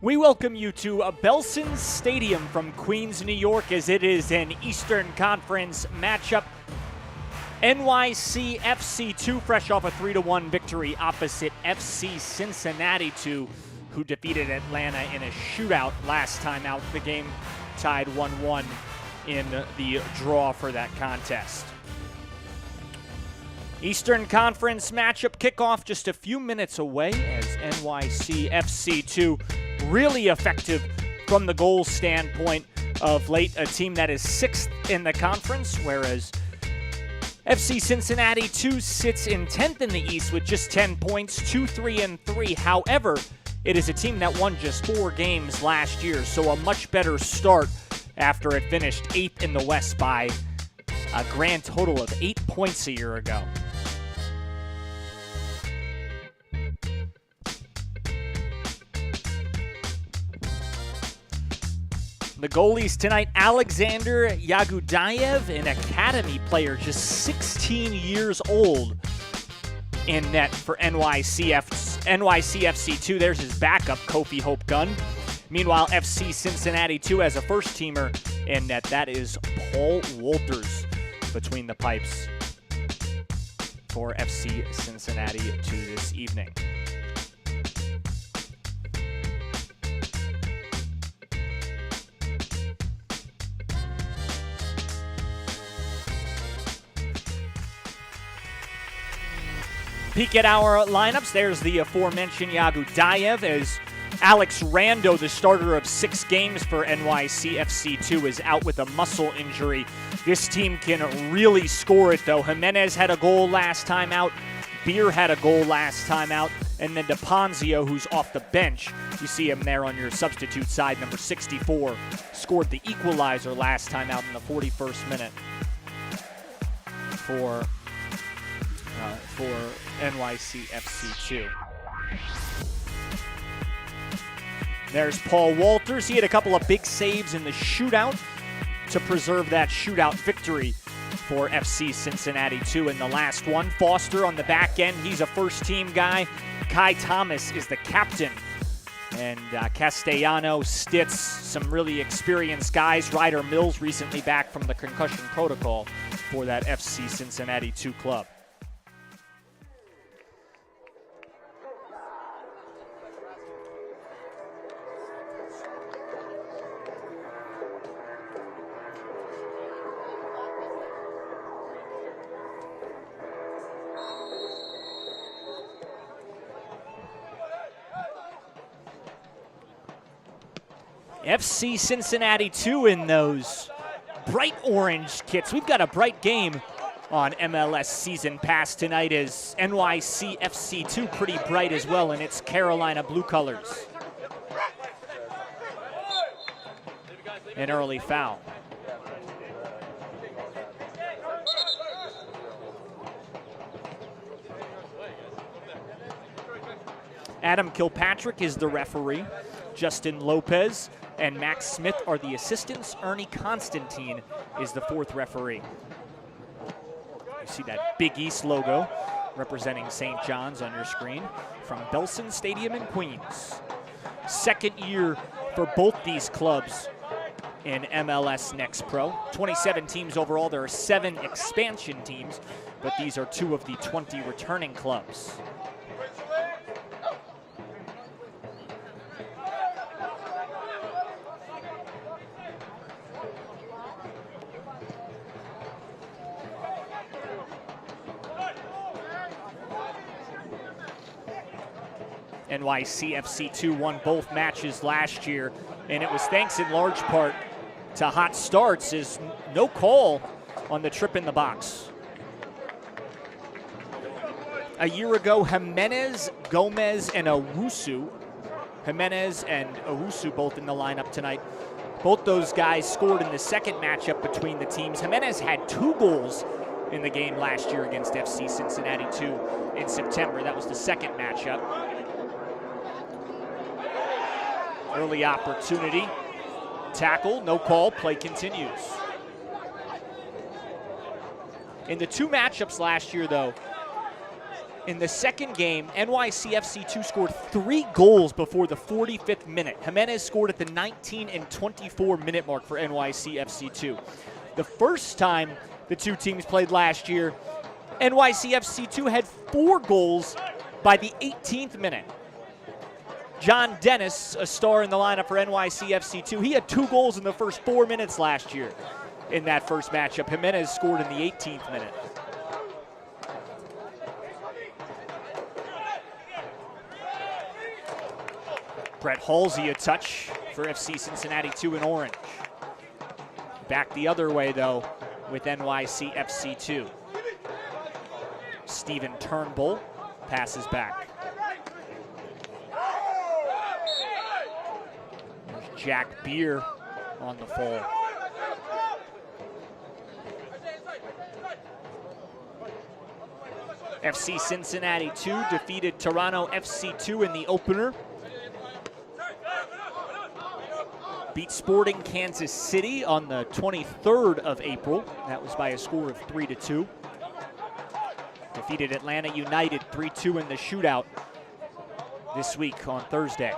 We welcome you to Belson Stadium from Queens, New York, as it is an Eastern Conference matchup. NYCFC 2 fresh off a 3-1 victory opposite FC Cincinnati 2, who defeated Atlanta in a shootout last time out. The game tied 1-1 in the draw for that contest. Eastern Conference matchup kickoff just a few minutes away as NYCFC 2 really effective from the goal standpoint of late, a team that is 6th in the conference, whereas FC Cincinnati 2 sits in 10th in the East with just 10 points, 2-3-3. However, it is a team that won just 4 games last year, so a much better start after it finished 8th in the West by a grand total of 8 points a year ago. The goalies tonight, Alexander Yagudayev, an academy player, just 16 years old, in net for NYCFC 2. There's his backup, Kofi Hope Gunn. Meanwhile, FC Cincinnati 2 has a first-teamer in net. That is Paul Walters between the pipes for FC Cincinnati 2 this evening. Peek at our lineups. There's the aforementioned Yagudayev, as Alex Rando, the starter of 6 games for NYCFC 2, is out with a muscle injury. This team can really score it, though. Jimenez had a goal last time out. Beer had a goal last time out. And then DePonzio, who's off the bench, you see him there on your substitute side, number 64, scored the equalizer last time out in the 41st minute for NYCFC 2. There's Paul Walters. He had a couple of big saves in the shootout to preserve that shootout victory for FC Cincinnati 2 in the last one. Foster on the back end. He's a first-team guy. Kai Thomas is the captain. And Castellano, Stitz, some really experienced guys. Ryder Mills recently back from the concussion protocol for that FC Cincinnati 2 club. FC Cincinnati 2 in those bright orange kits. We've got a bright game on MLS Season Pass tonight, as NYCFC 2 pretty bright as well in its Carolina blue colors. An early foul. Adam Kilpatrick is the referee. Justin Lopez and Max Smith are the assistants. Ernie Constantine is the 4th referee. You see that Big East logo representing St. John's on your screen from Belson Stadium in Queens. Second year for both these clubs in MLS Next Pro. 27 teams overall. There are 7 expansion teams, but these are 2 of the 20 returning clubs. NYCFC 2 won both matches last year, and it was thanks in large part to hot starts, as no call on the trip in the box. A year ago, Jimenez, Gomez, and Owusu. Jimenez and Owusu both in the lineup tonight. Both those guys scored in the second matchup between the teams. Jimenez had 2 goals in the game last year against FC Cincinnati 2 in September. That was the second matchup. Early opportunity. Tackle, no call, play continues. In the 2 matchups last year, though, In the second game, NYCFC 2 scored 3 goals before the 45th minute. Jimenez scored at the 19 and 24 minute mark for NYCFC 2. The first time the two teams played last year, NYCFC 2 had 4 goals by the 18th minute. John Dennis, a star in the lineup for NYCFC 2, he had 2 goals in the first 4 minutes last year in that first matchup. Jimenez scored in the 18th minute. Brett Halsey a touch for FC Cincinnati 2 in orange. Back the other way, though, with NYCFC 2. Steven Turnbull passes back. There's Jack Beer on the fall. FC Cincinnati 2 defeated Toronto FC 2 in the opener. Beat Sporting Kansas City on the 23rd of April. That was by a score of 3-2. Defeated Atlanta United 3-2 in the shootout this week on Thursday.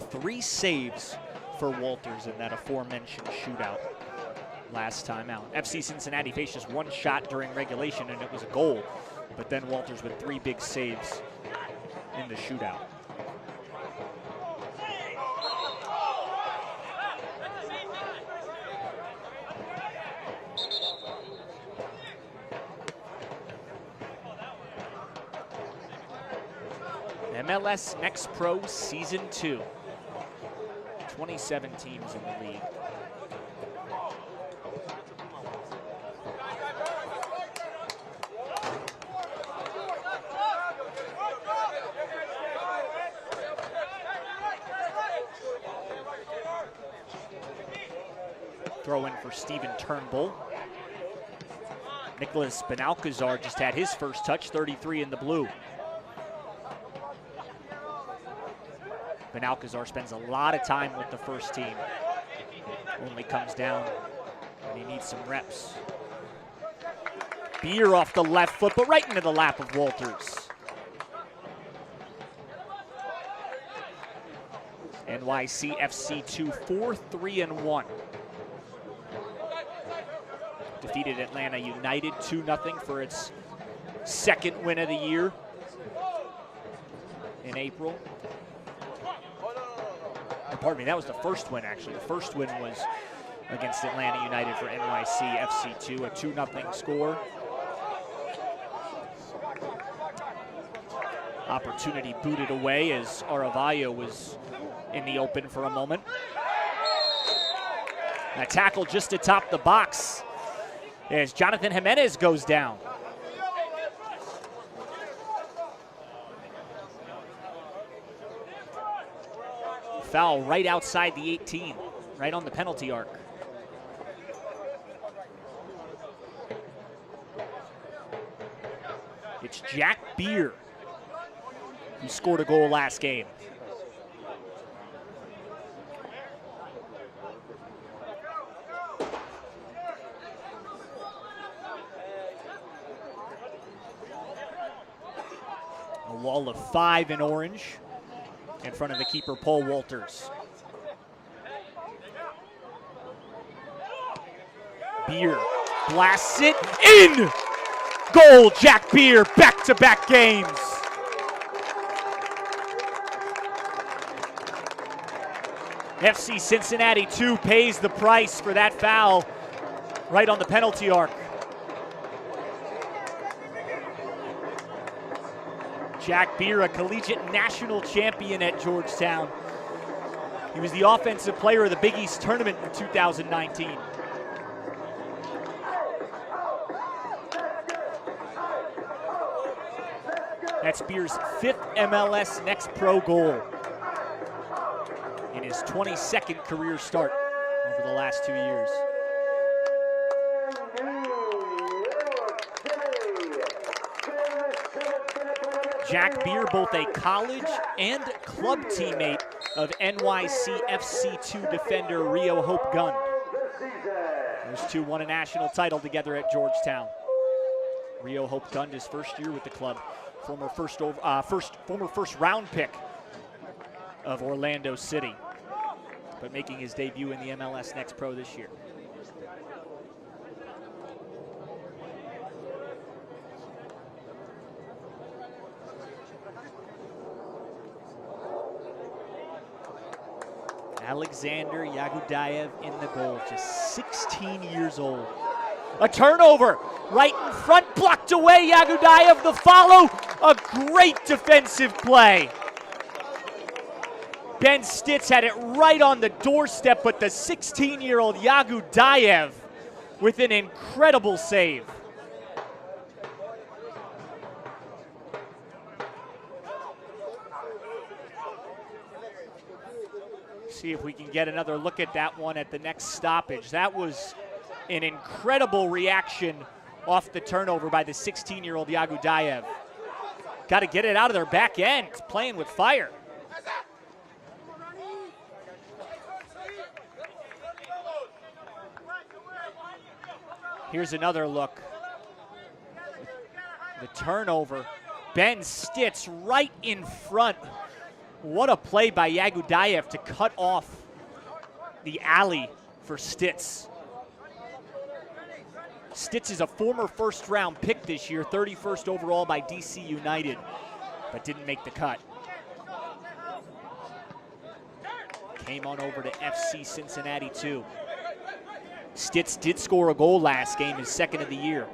Three saves for Walters in that aforementioned shootout last time out. FC Cincinnati faced just 1 shot during regulation, and it was a goal. But then Walters with 3 big saves in the shootout. MLS Next Pro Season 2. 27 teams in the league. Throw in for Steven Turnbull. Nicholas Benalcazar just had his first touch, 33 in the blue. Benalcazar spends a lot of time with the first team. Only comes down when he needs some reps. Beer off the left foot, but right into the lap of Walters. NYCFC 2, 4-3-1. Defeated Atlanta United 2-0 for its second win of the year in April. Pardon me, that was the first win, actually. The first win was against Atlanta United for NYCFC 2, a 2-0 score. Opportunity booted away as Aravayo was in the open for a moment. A tackle just atop the box as Jonathan Jimenez goes down. Foul right outside the 18, right on the penalty arc. It's Jack Beer who scored a goal last game. A wall of 5 in orange in front of the keeper, Paul Walters. Beer blasts it in! Goal, Jack Beer, back-to-back games. FC Cincinnati 2 pays the price for that foul right on the penalty arc. Jack Beer, a collegiate national champion at Georgetown. He was the offensive player of the Big East tournament in 2019. That's Beer's 5th MLS Next Pro goal in his 22nd career start over the last 2 years. Jack Beer, both a college and club teammate of NYCFC2 defender Rio Hope Gunn. Those two won a national title together at Georgetown. Rio Hope Gunn, his first year with the club, former first round pick of Orlando City, but making his debut in the MLS Next Pro this year. Alexander Yagudayev in the goal, just 16 years old. A turnover right in front, blocked away. Yagudayev the follow, a great defensive play. Ben Stitz had it right on the doorstep, but the 16-year-old Yagudayev with an incredible save. See if we can get another look at that one at the next stoppage. That was an incredible reaction off the turnover by the 16-year-old Yagudayev. Got to get it out of their back end. It's playing with fire. Here's another look. The turnover. Ben Stitz right in front. What a play by Yagudayev to cut off the alley for Stitz. Stitz is a former first-round pick this year, 31st overall by DC United, but didn't make the cut. Came on over to FC Cincinnati too. Stitz did score a goal last game, his second of the year.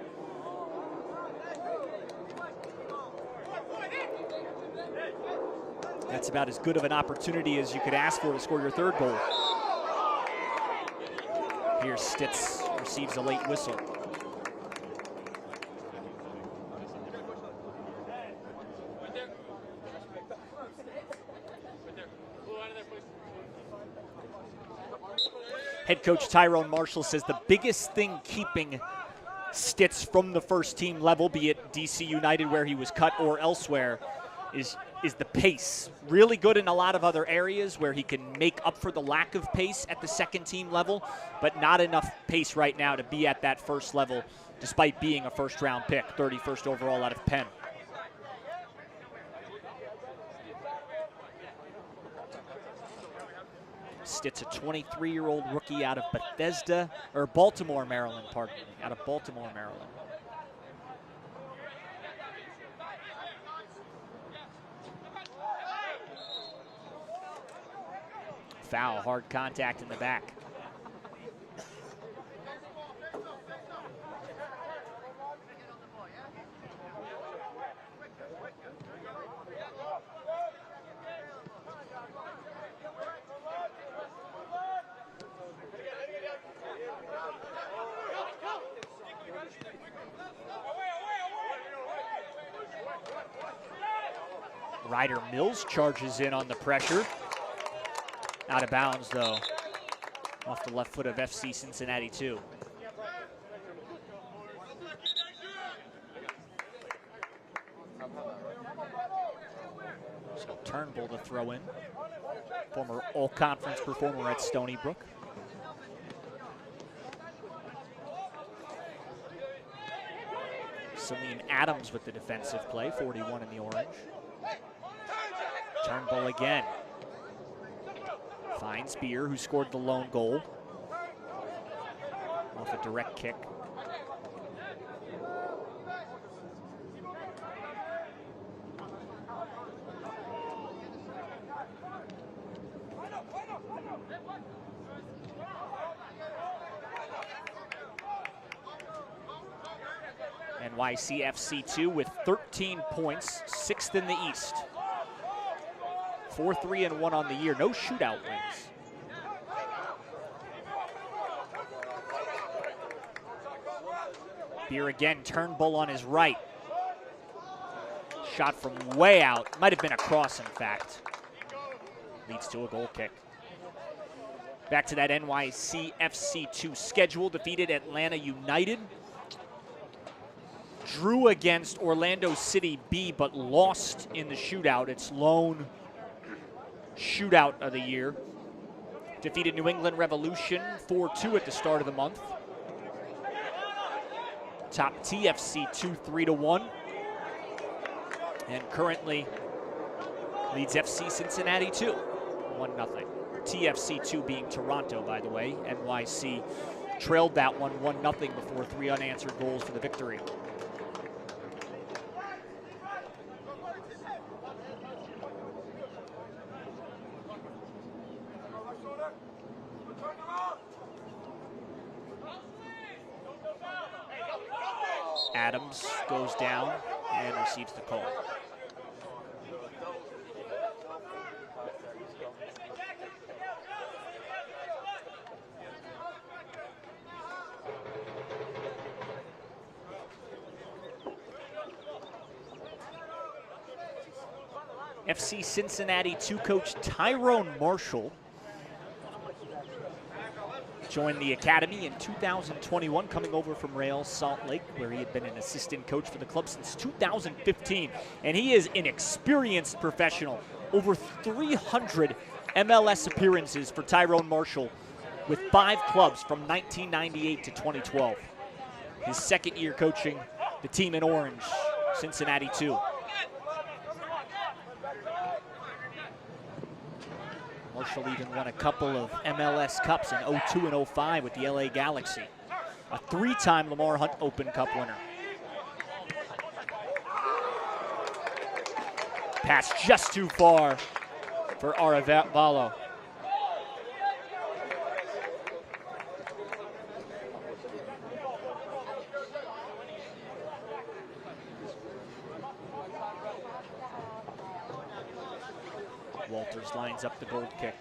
That's about as good of an opportunity as you could ask for to score your third goal. Here Stitz receives a late whistle. Head coach Tyrone Marshall says the biggest thing keeping Stitz from the first team level, be it DC United where he was cut or elsewhere, is the pace. Really good in a lot of other areas where he can make up for the lack of pace at the second team level, but not enough pace right now to be at that first level despite being a first round pick, 31st overall out of Penn. Stitz, a 23-year-old rookie out of Baltimore, Maryland, pardon me, out of Baltimore, Maryland. Foul, hard contact in the back. Ryder Mills charges in on the pressure. Out of bounds, though, off the left foot of FC Cincinnati, too. So Turnbull to throw in. Former all-conference performer at Stony Brook. Celine Adams with the defensive play, 41 in the orange. Turnbull again. Finds Beer, who scored the lone goal off a direct kick. NYCFC2 with 13 points, 6th in the East. 4-3-1 on the year, no shootout wins. Beer again, Turnbull on his right. Shot from way out, might have been a cross in fact. Leads to a goal kick. Back to that NYCFC2 schedule, defeated Atlanta United. drew against Orlando City B, but lost in the shootout. Its lone shootout of the year. Defeated New England Revolution 4-2 at the start of the month. Top TFC 2-3-1. And currently leads FC Cincinnati 2, 1-0. TFC 2 being Toronto, by the way. NYC trailed that one 1-0 before 3 unanswered goals for the victory. Adams goes down and receives the call. FC Cincinnati 2 coach Tyrone Marshall joined the academy in 2021, coming over from Real Salt Lake, where he had been an assistant coach for the club since 2015. And he is an experienced professional. Over 300 MLS appearances for Tyrone Marshall with 5 clubs from 1998 to 2012. His second year coaching the team in orange, Cincinnati 2. Marshall even won a couple of MLS Cups in 02 and 05 with the LA Galaxy. A 3-time Lamar Hunt Open Cup winner. Pass just too far for Arevalo. Walters lines up the gold kick.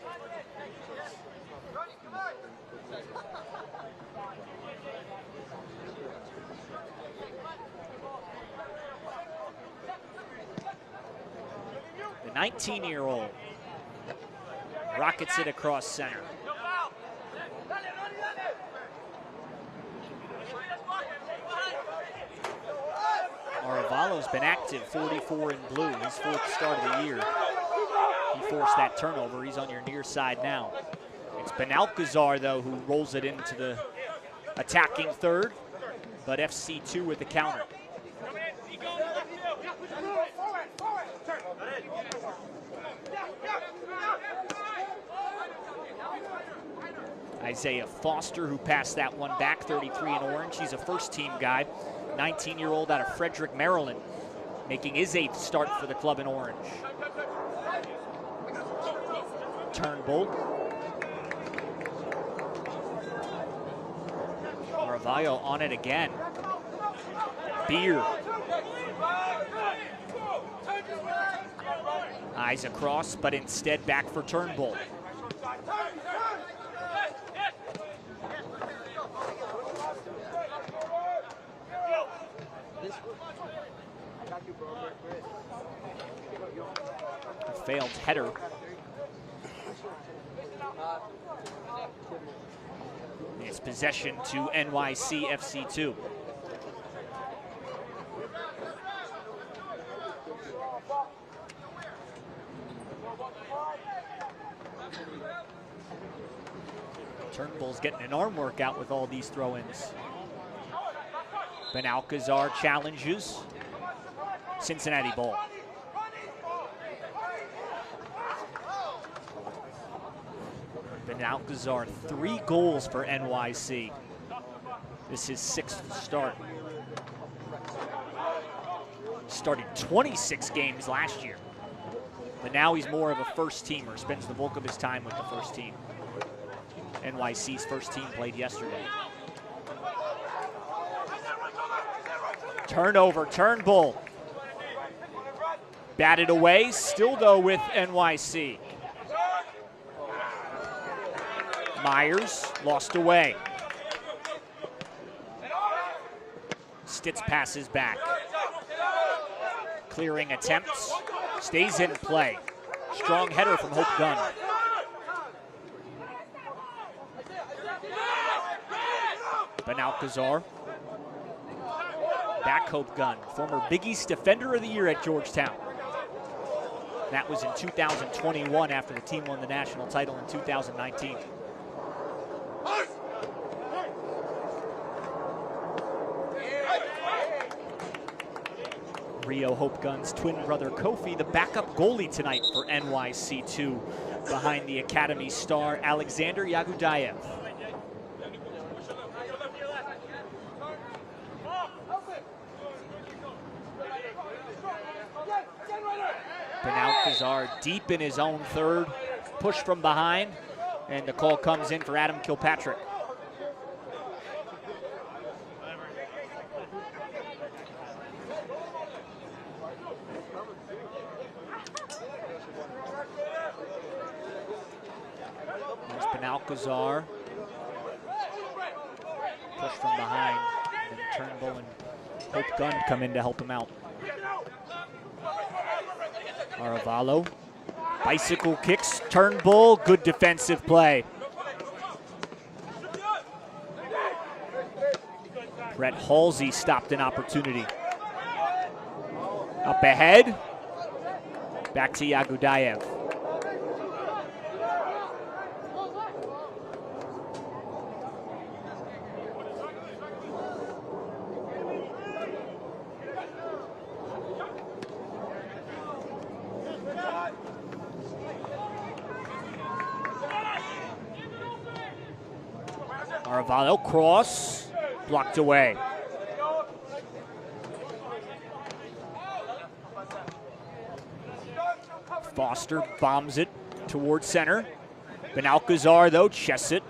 The 19-year-old rockets it across center. Arevalo's been active, 44 in blue, his 4th start of the year. He forced that turnover. He's on your near side now. It's Benalcazar, though, who rolls it into the attacking third, but FC2 with the counter. Isaiah Foster, who passed that one back, 33 in orange. He's a first-team guy, 19-year-old out of Frederick, Maryland, making his 8th start for the club in orange. Turnbull. Arevalo on it again. Beer. Eyes across, but instead back for Turnbull. A failed header. It's possession to NYCFC 2. Turnbull's getting an arm workout with all these throw-ins. Benalcazar challenges. Cincinnati ball. Benalcazar, 3 goals for NYC. This is his 6th start. Started 26 games last year, but now he's more of a first-teamer, spends the bulk of his time with the first team. NYC's first team played yesterday. Turnover, Turnbull. Batted away, still though with NYC. Myers lost away. Stitz passes back. Clearing attempts, stays in play. Strong header from Hope Gunn. Benalcazar. back Hope Gunn, former Big East Defender of the Year at Georgetown. That was in 2021 after the team won the national title in 2019. Rio Hope Gunn's twin brother Kofi, the backup goalie tonight for NYC2, behind the academy star Alexander Yagudayev. Benalcazar deep in his own third, push from behind, and the call comes in for Adam Kilpatrick. There's Benalcazar, push from behind, and Turnbull and Hope Gunn come in to help him out. Aravalo, bicycle kicks, Turnbull, good defensive play. Brett Halsey stopped an opportunity. Up ahead, back to Yagudayev. Aravalo cross, blocked away. Foster bombs it towards center. Benalcazar, though, chests it.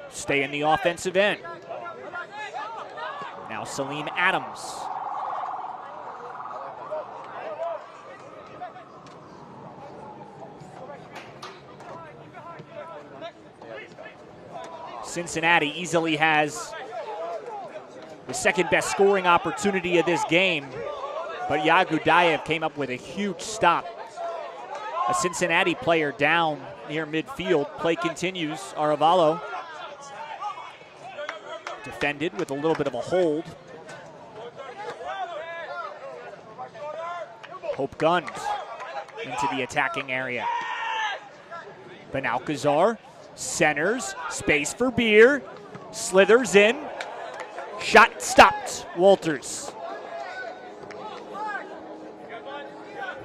Stay in the offensive end. Now Salim Adams. Cincinnati easily has the second best scoring opportunity of this game, but Yagudayev came up with a huge stop. A Cincinnati player down near midfield. Play continues. Aravalo defended with a little bit of a hold. Hope Gunn into the attacking area. Benalcazar centers, space for Beer, slithers in, shot stopped, Walters.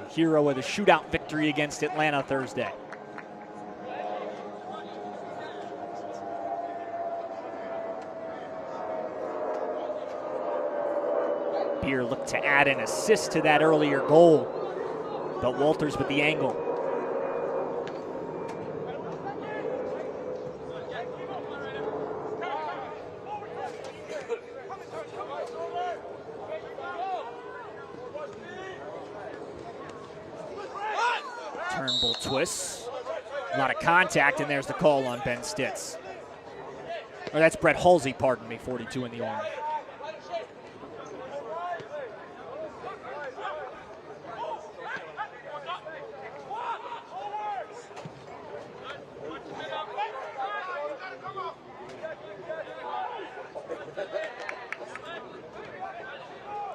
Hero of the shootout victory against Atlanta Thursday. Beer looked to add an assist to that earlier goal, but Walters with the angle. Turnbull twists, a lot of contact, and there's the call on Ben Stitz. Or that's Brett Halsey, pardon me, 42 in the orange.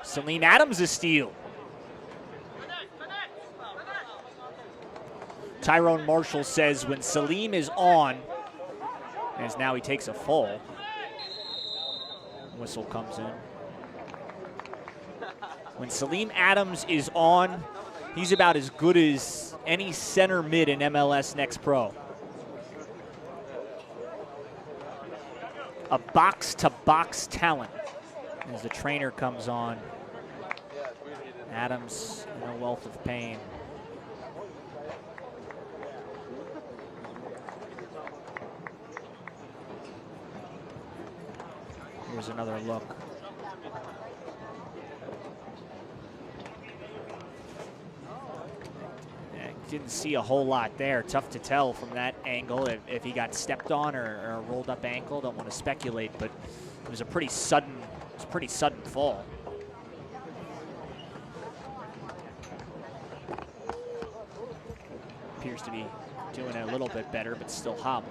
Salim Adams a steal. Tyrone Marshall says when Salim is on, as now he takes a fall. Whistle comes in. When Salim Adams is on, he's about as good as any center mid in MLS Next Pro. A box-to-box talent as the trainer comes on. Adams in a wealth of pain. Here's another look. Yeah, didn't see a whole lot there. Tough to tell from that angle if he got stepped on or a rolled up ankle. Don't want to speculate, but it was a pretty sudden fall. Appears to be doing it a little bit better, but still hobbled.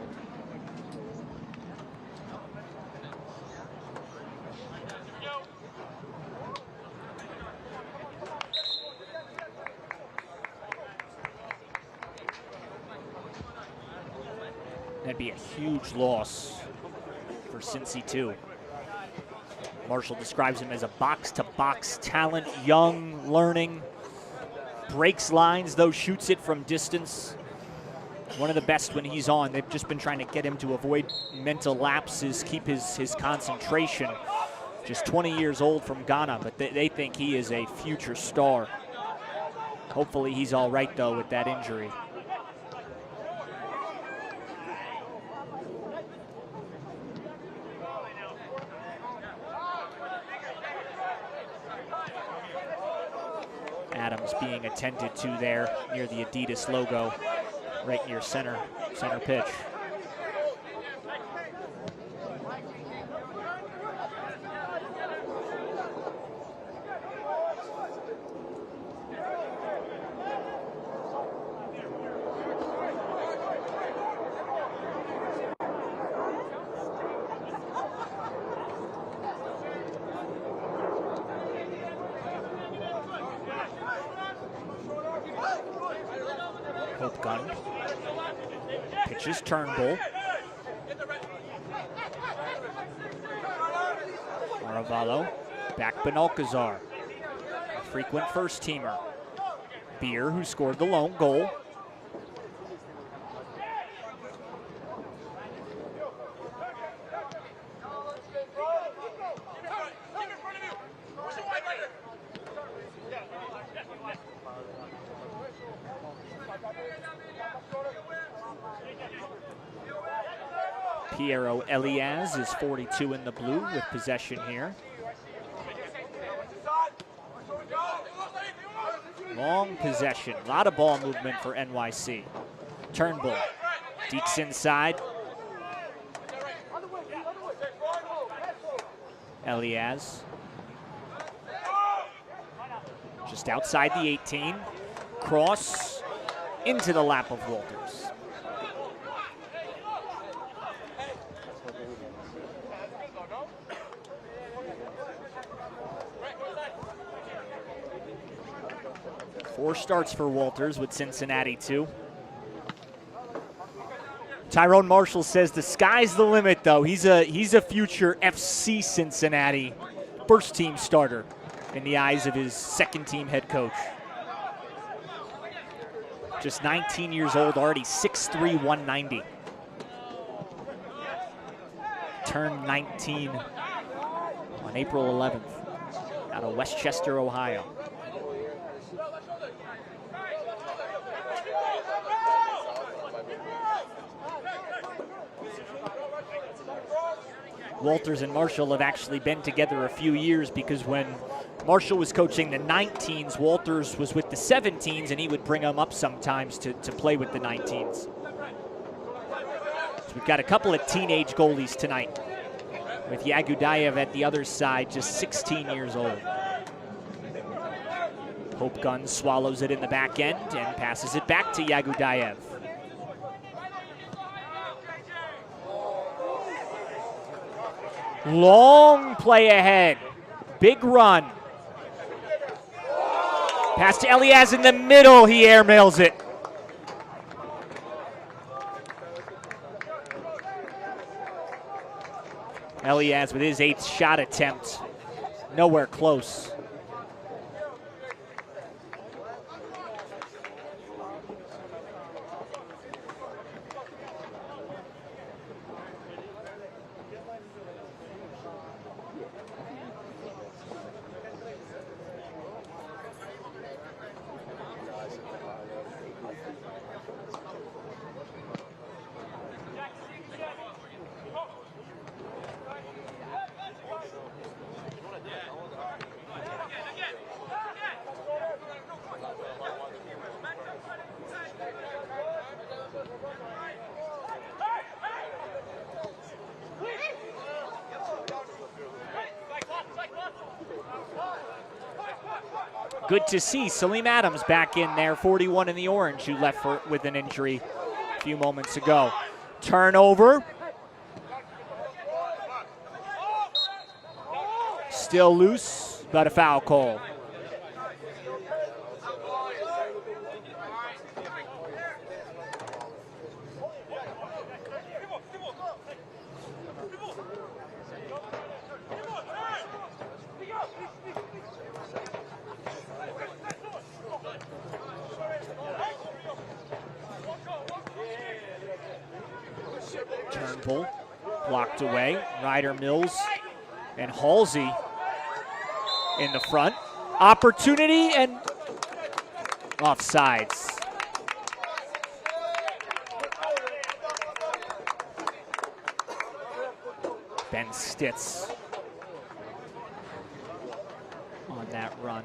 That'd be a huge loss for Cincy too. Marshall describes him as a box-to-box talent, young, learning, breaks lines, though shoots it from distance. One of the best when he's on. They've just been trying to get him to avoid mental lapses, keep his concentration. Just 20 years old from Ghana, but they think he is a future star. Hopefully he's all right, though, with that injury. Adams being attended to there near the Adidas logo, right near center pitch. Gun. Pitches Turnbull. Aravallo. Back Benalcazar. A frequent first-teamer. Beer, who scored the lone goal. Piero Elias is 42 in the blue with possession here. Long possession, a lot of ball movement for NYC. Turnbull, deeks inside. Elias. Just outside the 18. Cross into the lap of Walters. Four starts for Walters with Cincinnati too. Tyrone Marshall says the sky's the limit, though. He's a future FC Cincinnati first team starter in the eyes of his second team head coach. Just 19 years old, already 6'3", 190. Turned 19 on April 11th out of Westchester, Ohio. Walters and Marshall have actually been together a few years, because when Marshall was coaching the 19s, Walters was with the 17s, and he would bring them up sometimes to play with the 19s. So we've got a couple of teenage goalies tonight, with Yagudayev at the other side, just 16 years old. Hope Gunn swallows it in the back end and passes it back to Yagudayev. Long play ahead. Big run. Pass to Elias in the middle. He airmails it. Elias with his 8th shot attempt. Nowhere close. Good to see Salim Adams back in there, 41 in the orange, who left with an injury a few moments ago. Turnover. Still loose, but a foul call. pull, blocked away. Ryder Mills and Halsey in the front. Opportunity and offsides. Ben Stitz on that run.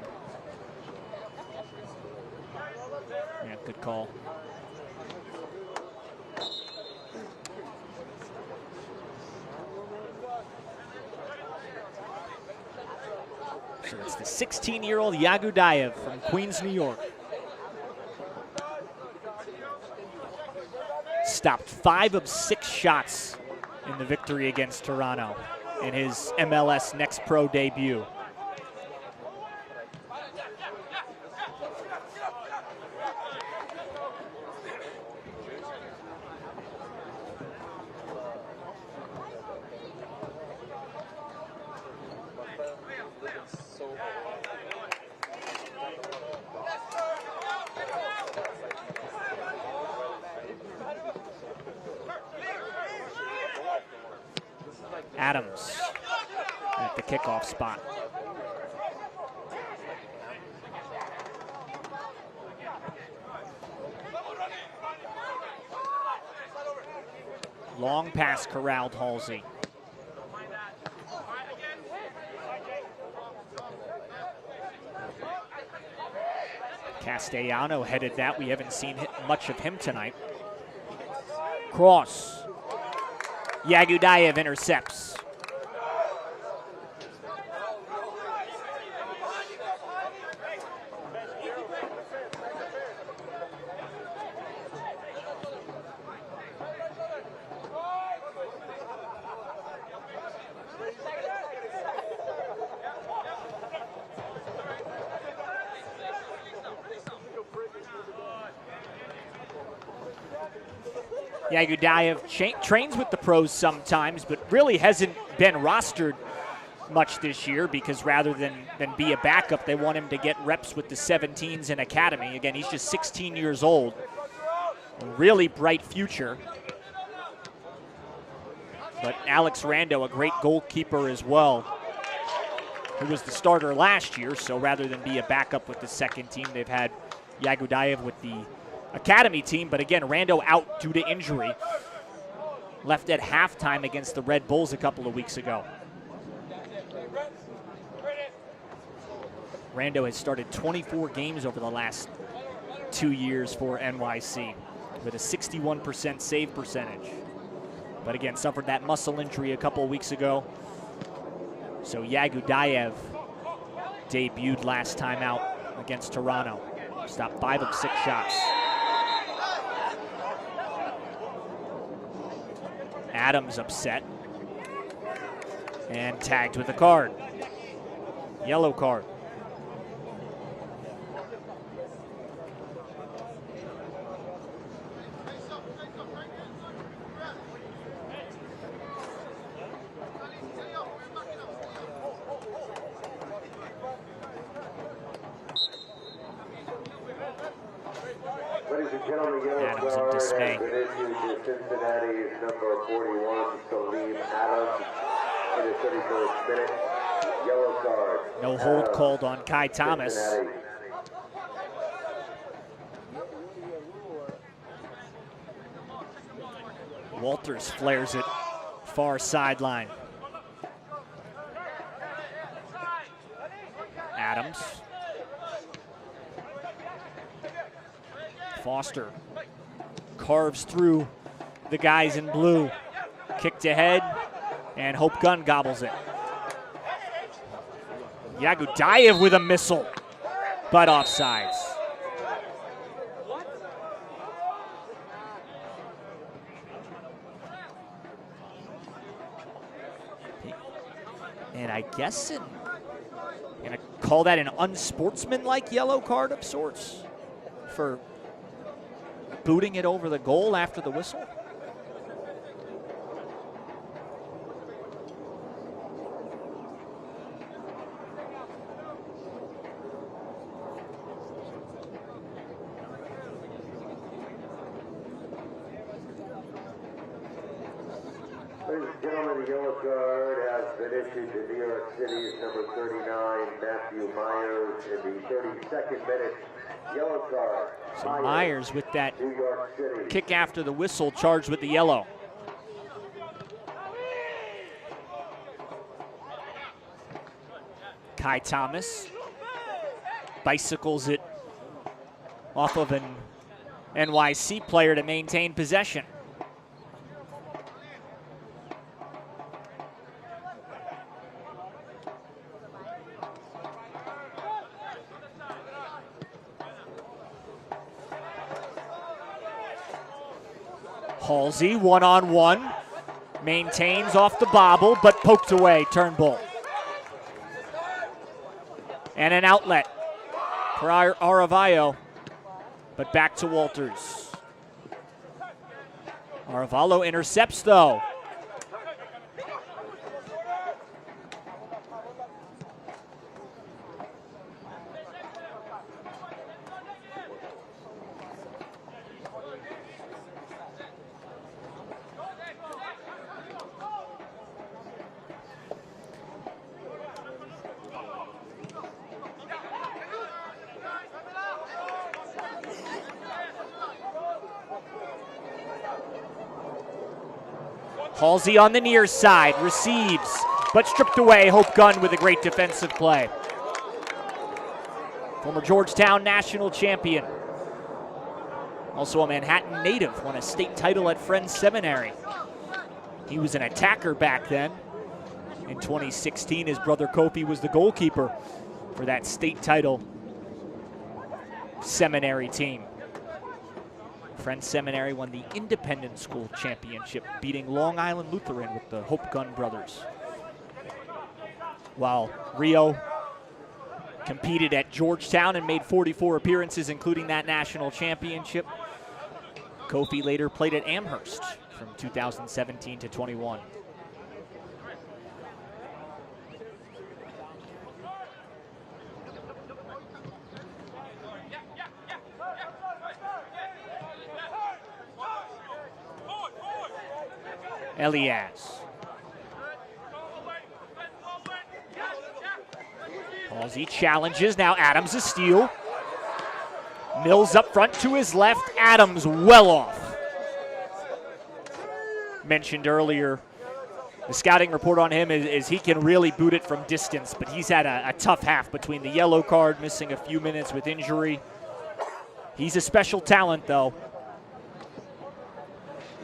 Yeah, good call. So it's the 16-year-old Yagudayev from Queens, New York. Stopped 5 of 6 shots in the victory against Toronto in his MLS Next Pro debut. Adams at the kickoff spot. Long pass corralled Halsey. Castellano headed that. We haven't seen much of him tonight. Cross. Yagudayev intercepts. Yagudayev trains with the pros sometimes, but really hasn't been rostered much this year because rather than be a backup, they want him to get reps with the 17s in academy. Again, he's just 16 years old. A really bright future. But Alex Rando, a great goalkeeper as well, who was the starter last year, so rather than be a backup with the second team, they've had Yagudayev with the academy team, but again, Rando out due to injury. Left at halftime against the Red Bulls a couple of weeks ago. Rando has started 24 games over the last 2 years for NYC with a 61% save percentage. But again, suffered that muscle injury a couple of weeks ago. So Yagudayev debuted last time out against Toronto. Stopped 5 of 6 shots. Adams upset and tagged with a card. Yellow card. Adams in dismay. Cincinnati number 41, Salim Adams, in the 31st minute. Yellow card. No hold called on Kai Thomas. Cincinnati. Walters flares it far sideline. Adams. Foster carves through the guys in blue. Kicked ahead, and Hope Gunn gobbles it. Yagudayev with a missile, but offsides. And I guess gonna call that an unsportsmanlike yellow card of sorts for booting it over the goal after the whistle. the yellow card has been issued to New York City's number 39, Matthew Myers, in the 32nd minute. Yellow card. So Myers with that New York City. kick after the whistle, charged with the yellow. Kai Thomas bicycles it off of an NYC player to maintain possession. Halsey, one-on-one, maintains off the bobble, but poked away, Turnbull. And an outlet for Aravallo, but back to Walters. Aravallo intercepts, though. Halsey on the near side, receives, but stripped away. Hope Gunn with a great defensive play. Former Georgetown national champion. Also a Manhattan native, won a state title at Friends Seminary. He was an attacker back then. In 2016, his brother Kofi was the goalkeeper for that state title seminary team. Friends Seminary won the Independent School Championship, beating Long Island Lutheran with the Hope Gunn brothers. While Rio competed at Georgetown and made 44 appearances, including that national championship, Kofi later played at Amherst from 2017 to 21. Elias. Halsey challenges, now Adams a steal. Mills up front to his left, Adams well off. Mentioned earlier, the scouting report on him is he can really boot it from distance, but he's had a tough half between the yellow card, missing a few minutes with injury. He's a special talent, though.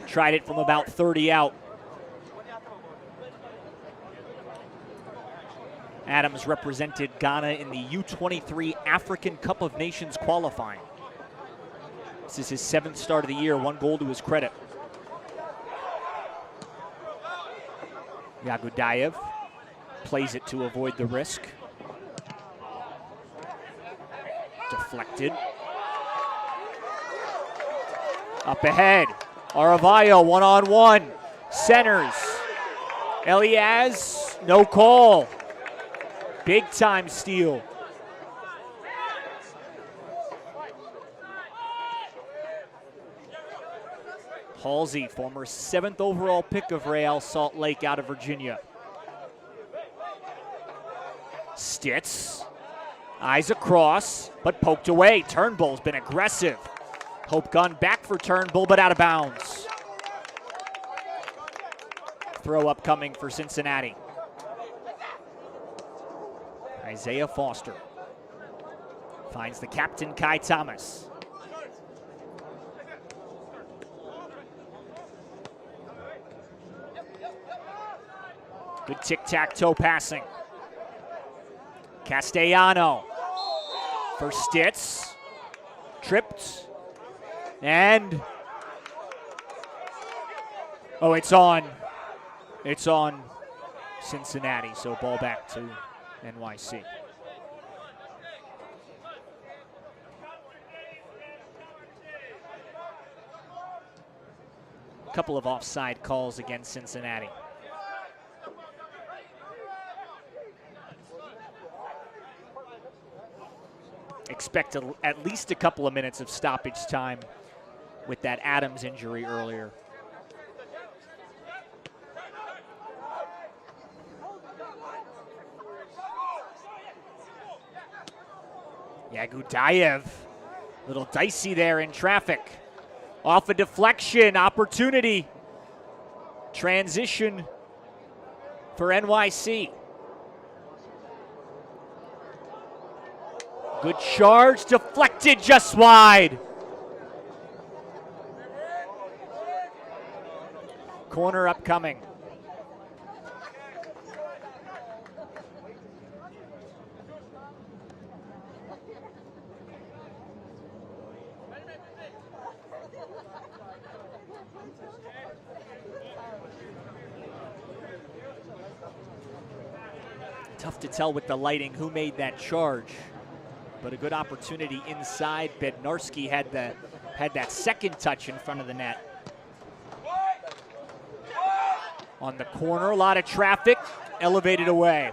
Tried it from about 30 out. Adams represented Ghana in the U23 African Cup of Nations qualifying. This is his 7th start of the year, 1 goal to his credit. Yagudayev plays it to avoid the risk. Deflected. Up ahead, Aravallo one-on-one, centers. Elias, no call. Big time steal. Halsey, former 7th overall pick of Real Salt Lake out of Virginia. Stitz, eyes across, but poked away. Turnbull's been aggressive. Hope Gunn back for Turnbull, but out of bounds. Throw up coming for Cincinnati. Isaiah Foster finds the captain, Kai Thomas. Good tic-tac-toe passing. Castellano for Stitz. Tripped. And, oh, it's on. It's on Cincinnati, so ball back to NYC. A couple of offside calls against Cincinnati. Expect at least a couple of minutes of stoppage time with that Adams injury earlier. Yagudayev, little dicey there in traffic. Off a deflection, opportunity. Transition for NYC. Good charge, deflected just wide. Corner upcoming. Tough to tell with the lighting who made that charge, but a good opportunity inside. Bednarski had that second touch in front of the net. On the corner, a lot of traffic, elevated away.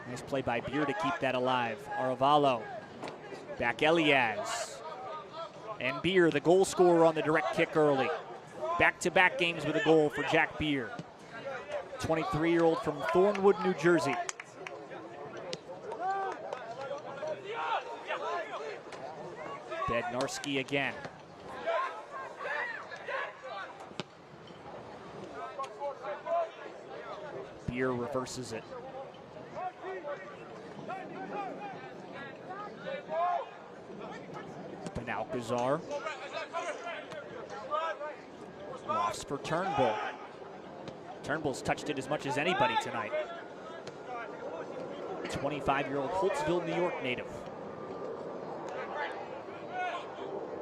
Nice play by Beer to keep that alive. Aravalo, back Elias. And Beer, the goal scorer on the direct kick early. Back-to-back games with a goal for Jack Beer. 23-year-old from Thornwood, New Jersey. Bednarski again. Beer reverses it. Alcazar. Lofts for Turnbull. Turnbull's touched it as much as anybody tonight. 25-year-old Holtzville, New York native.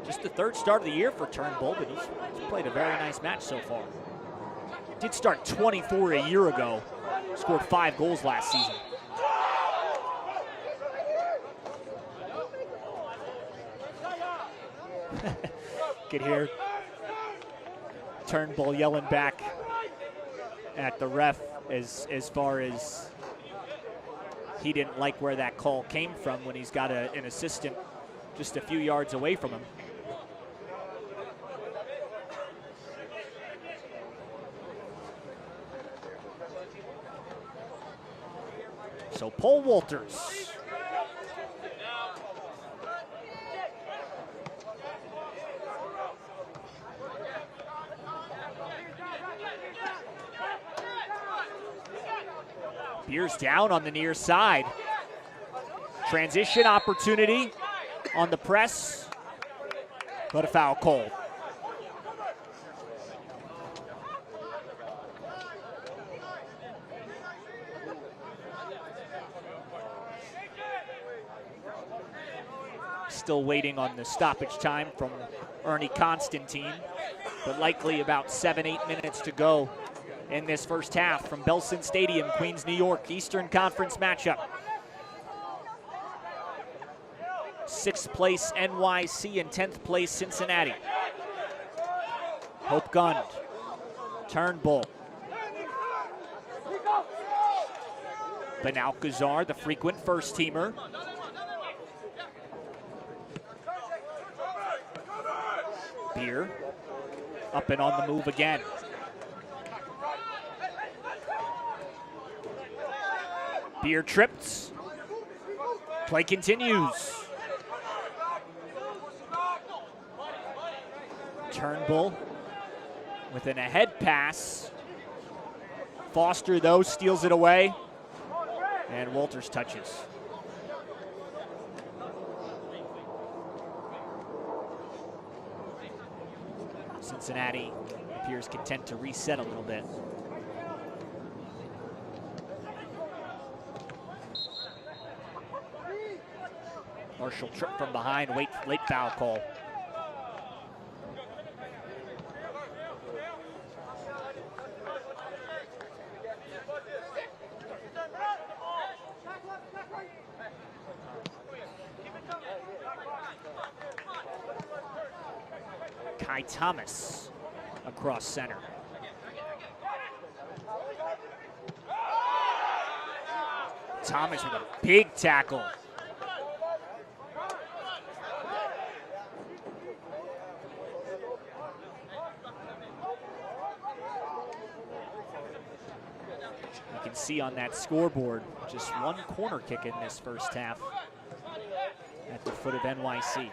Just the third start of the year for Turnbull, but he's played a very nice match so far. Did start 24 a year ago. Scored 5 goals last season. Could hear Turnbull yelling back at the ref as far as he didn't like where that call came from when he's got an assistant just a few yards away from him. So Paul Walters. Beers down on the near side. Transition opportunity on the press, but a foul called. Still waiting on the stoppage time from Ernie Constantine, but likely about 7-8 minutes to go in this first half from Belson Stadium, Queens, New York, Eastern Conference matchup. 6th place NYC and 10th place Cincinnati. Hope Gund, Turnbull. Benalcazar, the frequent first teamer. Beer, up and on the move again. Beer tripped. Play continues. Turnbull with an ahead pass. Foster, though, steals it away. And Walters touches. Cincinnati appears content to reset a little bit. Marshall trip from behind, late foul call. Kai Thomas across center. Thomas with a big tackle. You can see on that scoreboard just one corner kick in this first half at the foot of NYC.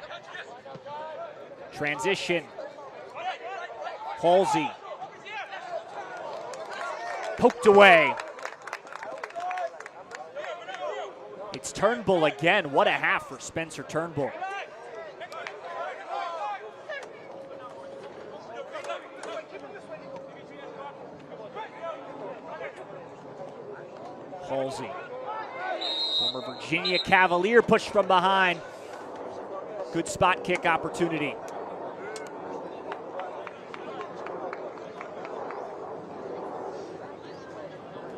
Transition. Halsey. Poked away. It's Turnbull again. What a half for Spencer Turnbull. Halsey, former Virginia Cavalier, pushed from behind. Good spot kick opportunity.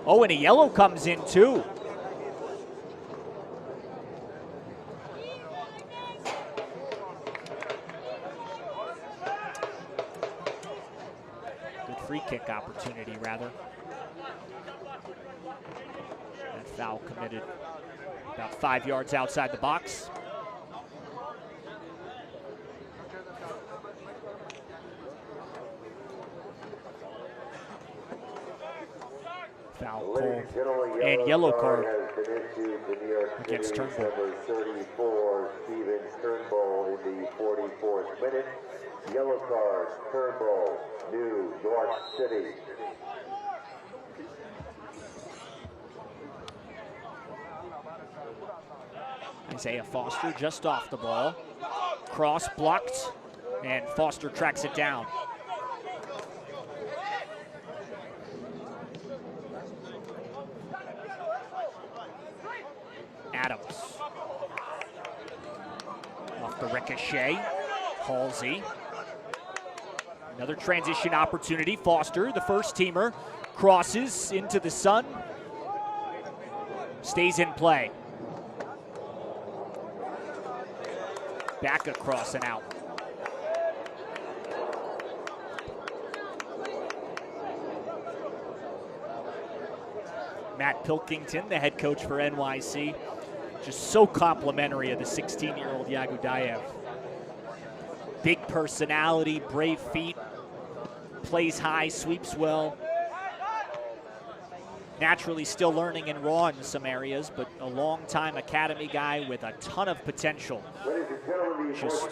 Oh, and a yellow comes in too. Good free kick opportunity, rather. That foul committed about 5 yards outside the box. Foul called and yellow card against Turnbull. Number 34, Steven Turnbull in the 44th minute. Yellow card, Turnbull, New York City. Isaiah Foster just off the ball. Cross blocked, and Foster tracks it down. Adams. Off the ricochet. Halsey. Another transition opportunity. Foster, the first teamer, crosses into the sun. Stays in play. Back across and out. Matt Pilkington, the head coach for NYC, just so complimentary of the 16-year-old Yagudayev. Big personality, brave feet, plays high, sweeps well. Naturally still learning and raw in some areas, but a long-time academy guy with a ton of potential. Just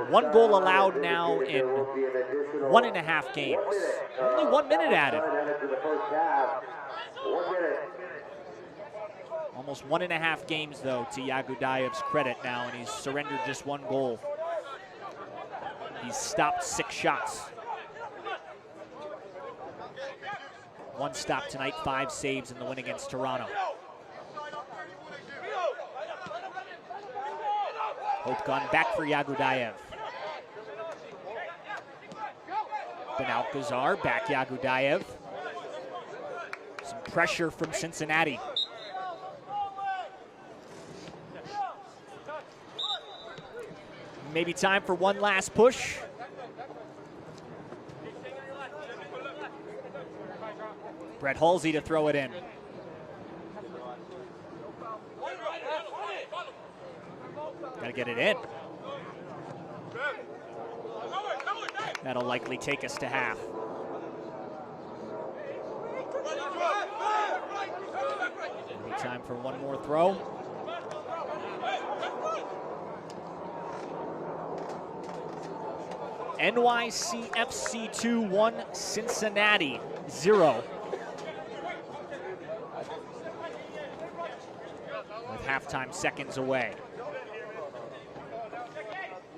one goal allowed now in 1.5 games. Only 1 minute added. Almost 1.5 games, though, to Yagudayev's credit now, and he's surrendered just 1 goal. He's stopped 6 shots. 1 stop tonight, 5 saves in the win against Toronto. Hope gone back for Yagudayev. Benalcazar, back Yagudayev. Some pressure from Cincinnati. Maybe time for one last push. Brett Halsey to throw it in. Gotta get it in. That'll likely take us to half. Maybe time for one more throw. NYCFC 2-1, Cincinnati 0. With halftime seconds away.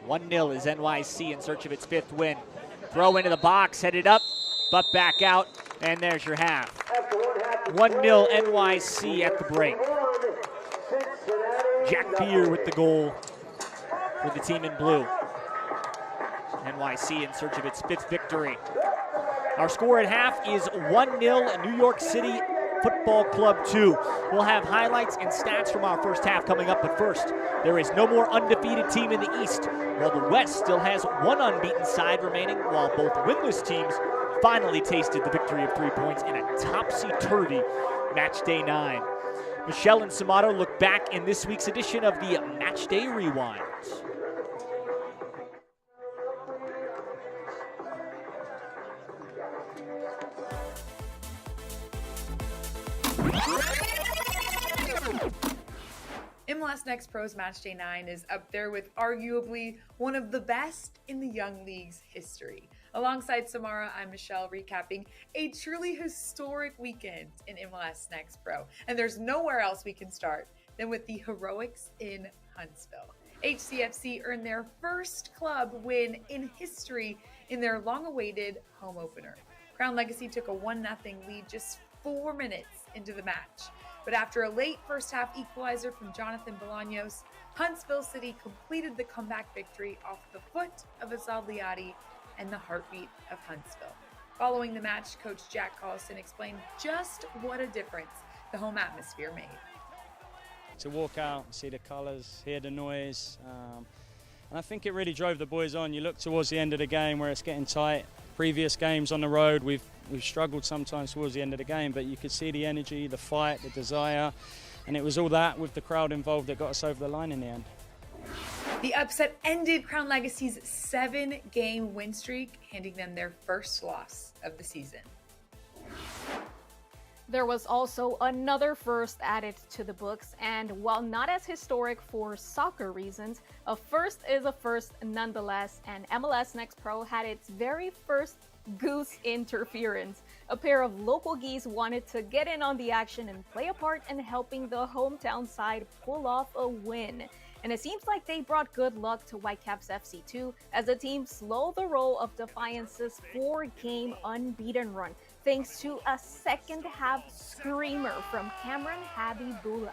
1-0 is NYC in search of its 5th win. Throw into the box, headed up, but back out, and there's your half. 1-0 NYC at the break. Jack Beer with the goal for the team in blue. NYC in search of its 5th victory. Our score at half is 1-0 New York City Football Club 2. We'll have highlights and stats from our first half coming up, but first, there is no more undefeated team in the East, while the West still has 1 unbeaten side remaining, while both winless teams finally tasted the victory of 3 points in a topsy-turvy Matchday 9. Michelle and Samato look back in this week's edition of the Matchday Rewind. MLS Next Pro's Matchday 9 is up there with arguably one of the best in the Young League's history. Alongside Samara, I'm Michelle, recapping a truly historic weekend in MLS Next Pro. And there's nowhere else we can start than with the heroics in Huntsville. HCFC earned their first club win in history in their long-awaited home opener. Crown Legacy took a 1-0 lead just 4 minutes into the match. But after a late first-half equalizer from Jonathan Bolaños, Huntsville City completed the comeback victory off the foot of Asad Liadi and the heartbeat of Huntsville. Following the match, Coach Jack Collison explained just what a difference the home atmosphere made. To walk out, see the colours, hear the noise, and I think it really drove the boys on. You look towards the end of the game where it's getting tight. Previous games on the road, we've struggled sometimes towards the end of the game, but you could see the energy, the fight, the desire, and it was all that with the crowd involved that got us over the line in the end. The upset ended Crown Legacy's 7-game win streak, handing them their first loss of the season. There was also another first added to the books, and while not as historic for soccer reasons, a first is a first nonetheless, and MLS Next Pro had its very first goose interference. A pair of local geese wanted to get in on the action and play a part in helping the hometown side pull off a win. And it seems like they brought good luck to Whitecaps FC too, as the team slowed the roll of Defiance's 4-game unbeaten run, thanks to a second-half screamer from Cameron Habibullah.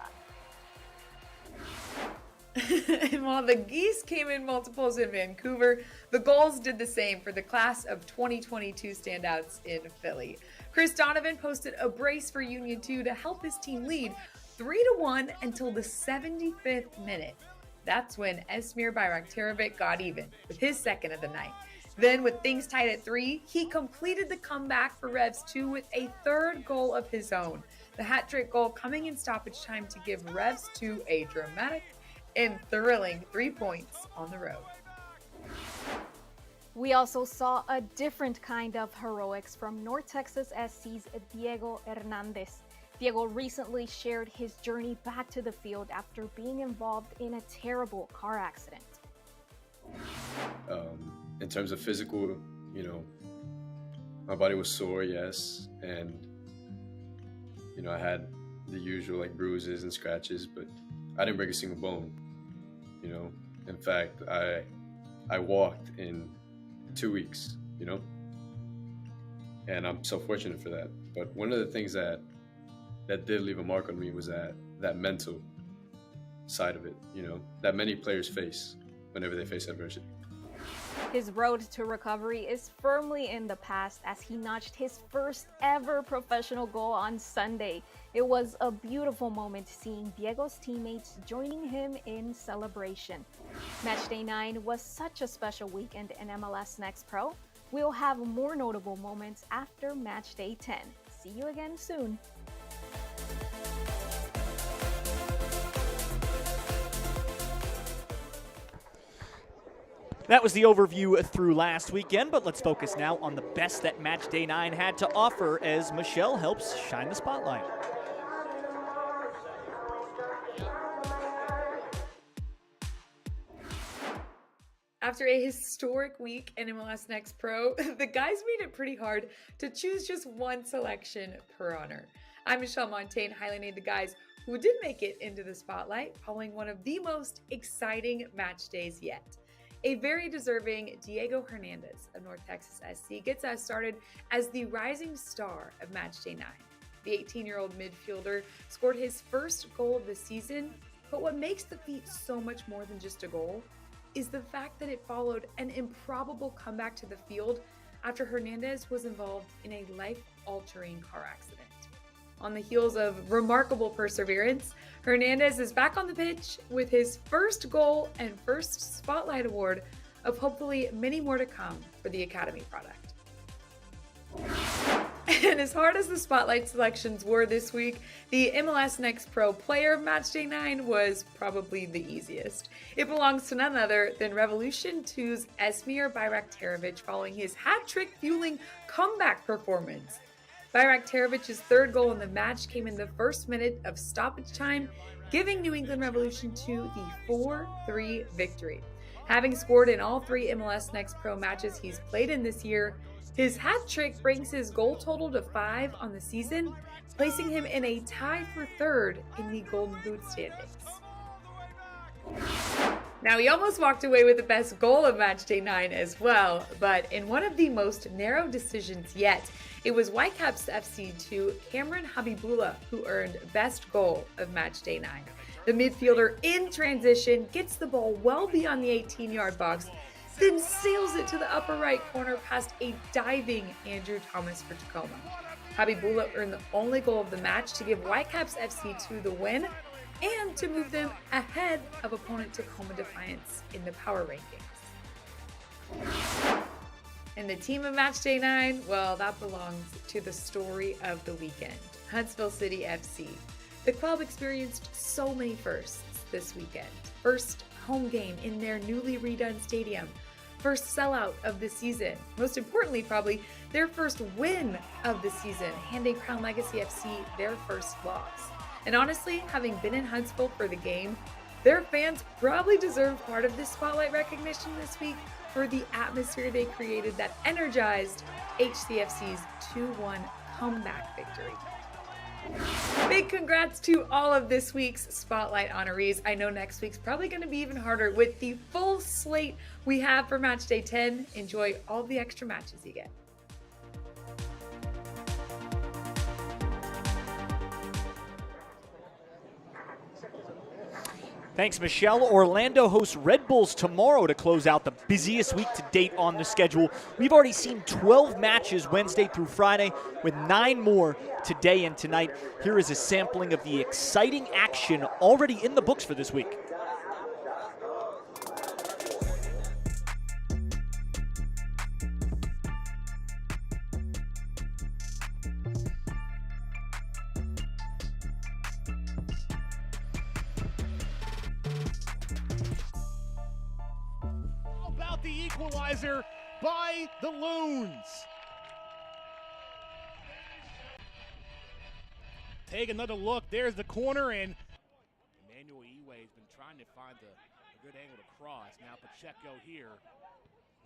And while the Geese came in multiples in Vancouver, the goals did the same for the class of 2022 standouts in Philly. Chris Donovan posted a brace for Union 2 to help his team lead 3-1 until the 75th minute. That's when Esmir Bayraktarovic got even with his second of the night. Then, with things tied at 3, he completed the comeback for Revs 2 with a third goal of his own. The hat-trick goal coming in stoppage time to give Revs 2 a dramatic and thrilling 3 points on the road. We also saw a different kind of heroics from North Texas SC's Diego Hernandez. Diego recently shared his journey back to the field after being involved in a terrible car accident. In terms of physical, my body was sore, yes, and I had the usual bruises and scratches, but I didn't break a single bone. In fact, I walked in 2 weeks, and I'm so fortunate for that. But one of the things that did leave a mark on me was that mental side of it, that many players face whenever they face adversity. His road to recovery is firmly in the past as he notched his first ever professional goal on Sunday. It was a beautiful moment seeing Diego's teammates joining him in celebration. Matchday 9 was such a special weekend in MLS Next Pro. We'll have more notable moments after Matchday 10. See you again soon. That was the overview through last weekend, but let's focus now on the best that Matchday 9 had to offer as Michelle helps shine the spotlight. After a historic week in MLS Next Pro, the guys made it pretty hard to choose just one selection per honor. I'm Michelle Montaigne, highlighting the guys who did make it into the spotlight following one of the most exciting match days yet. A very deserving Diego Hernandez of North Texas SC gets us started as the rising star of Matchday 9. The 18-year-old midfielder scored his first goal of the season, but what makes the feat so much more than just a goal is the fact that it followed an improbable comeback to the field after Hernandez was involved in a life-altering car accident. On the heels of remarkable perseverance, Hernandez is back on the pitch with his first goal and first Spotlight Award of hopefully many more to come for the Academy product. And as hard as the Spotlight selections were this week, the MLS Next Pro player of Matchday 9 was probably the easiest. It belongs to none other than Revolution 2's Esmir Bayraktarovic following his hat-trick fueling comeback performance. Bayraktarovic's third goal in the match came in the first minute of stoppage time, giving New England Revolution 2 the 4-3 victory. Having scored in all 3 MLS Next Pro matches he's played in this year, his hat trick brings his goal total to 5 on the season, placing him in a tie for third in the Golden Boot standings. Now, he almost walked away with the best goal of Matchday 9 as well, but in one of the most narrow decisions yet, it was Whitecaps FC 2 Cameron Habibullah who earned best goal of Matchday 9. The midfielder in transition gets the ball well beyond the 18-yard box, then sails it to the upper right corner past a diving Andrew Thomas for Tacoma. Habibullah earned the only goal of the match to give Whitecaps FC 2 the win, and to move them ahead of opponent Tacoma Defiance in the power rankings. And the team of Matchday 9, well, that belongs to the story of the weekend, Huntsville City FC. The club experienced so many firsts this weekend. First home game in their newly redone stadium, first sellout of the season, most importantly probably their first win of the season, handing Crown Legacy FC their first loss. And honestly, having been in Huntsville for the game, their fans probably deserve part of this spotlight recognition this week for the atmosphere they created that energized HCFC's 2-1 comeback victory. Big congrats to all of this week's Spotlight honorees. I know next week's probably going to be even harder with the full slate we have for Matchday 10. Enjoy all the extra matches you get. Thanks, Michelle. Orlando hosts Red Bulls tomorrow to close out the busiest week to date on the schedule. We've already seen 12 matches Wednesday through Friday, with 9 more today and tonight. Here is a sampling of the exciting action already in the books for this week. The equalizer by the Loons. Take another look. There's the corner, and Emmanuel Iwe has been trying to find a good angle to cross. Now Pacheco here.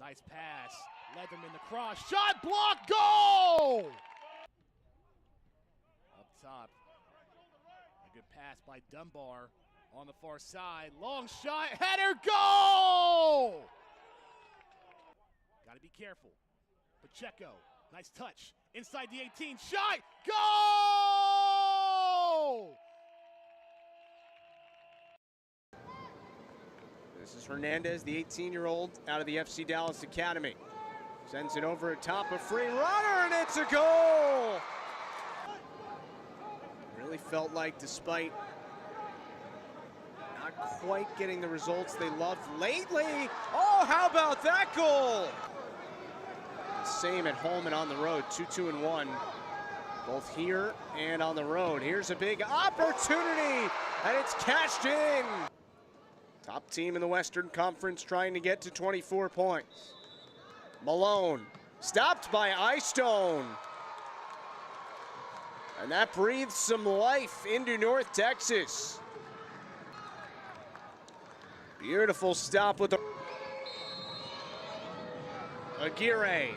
Nice pass. Led them in the cross. Shot, block, goal! Up top. A good pass by Dunbar on the far side. Long shot. Header, goal! Got to be careful. Pacheco, nice touch. Inside the 18, shot, goal! This is Hernandez, the 18-year-old out of the FC Dallas Academy. Sends it over atop a free runner, and it's a goal! Really felt like, despite not quite getting the results they loved lately, oh, how about that goal? Same at home and on the road, 2-2-1, both here and on the road. Here's a big opportunity, and it's cashed in. Top team in the Western Conference trying to get to 24 points. Malone, stopped by Eyestone. And that breathes some life into North Texas. Beautiful stop with the Aguirre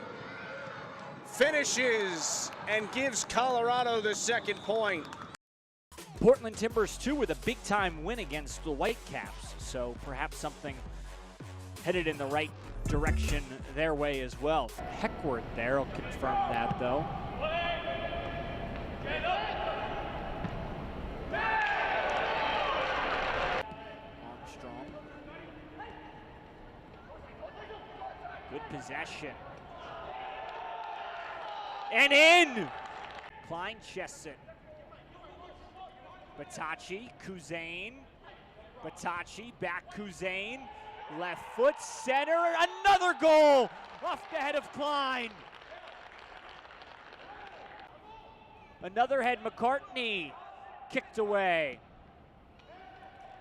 finishes and gives Colorado the second point. Portland Timbers, too, with a big-time win against the Whitecaps, so perhaps something headed in the right direction their way as well. Heckworth there will confirm that, though. Armstrong. Good possession. And in! Klein Chesson. Batachi, Kuzain. Batachi, back Kuzain. Left foot, center, another goal! Off the head of Klein. Another head, McCartney. Kicked away.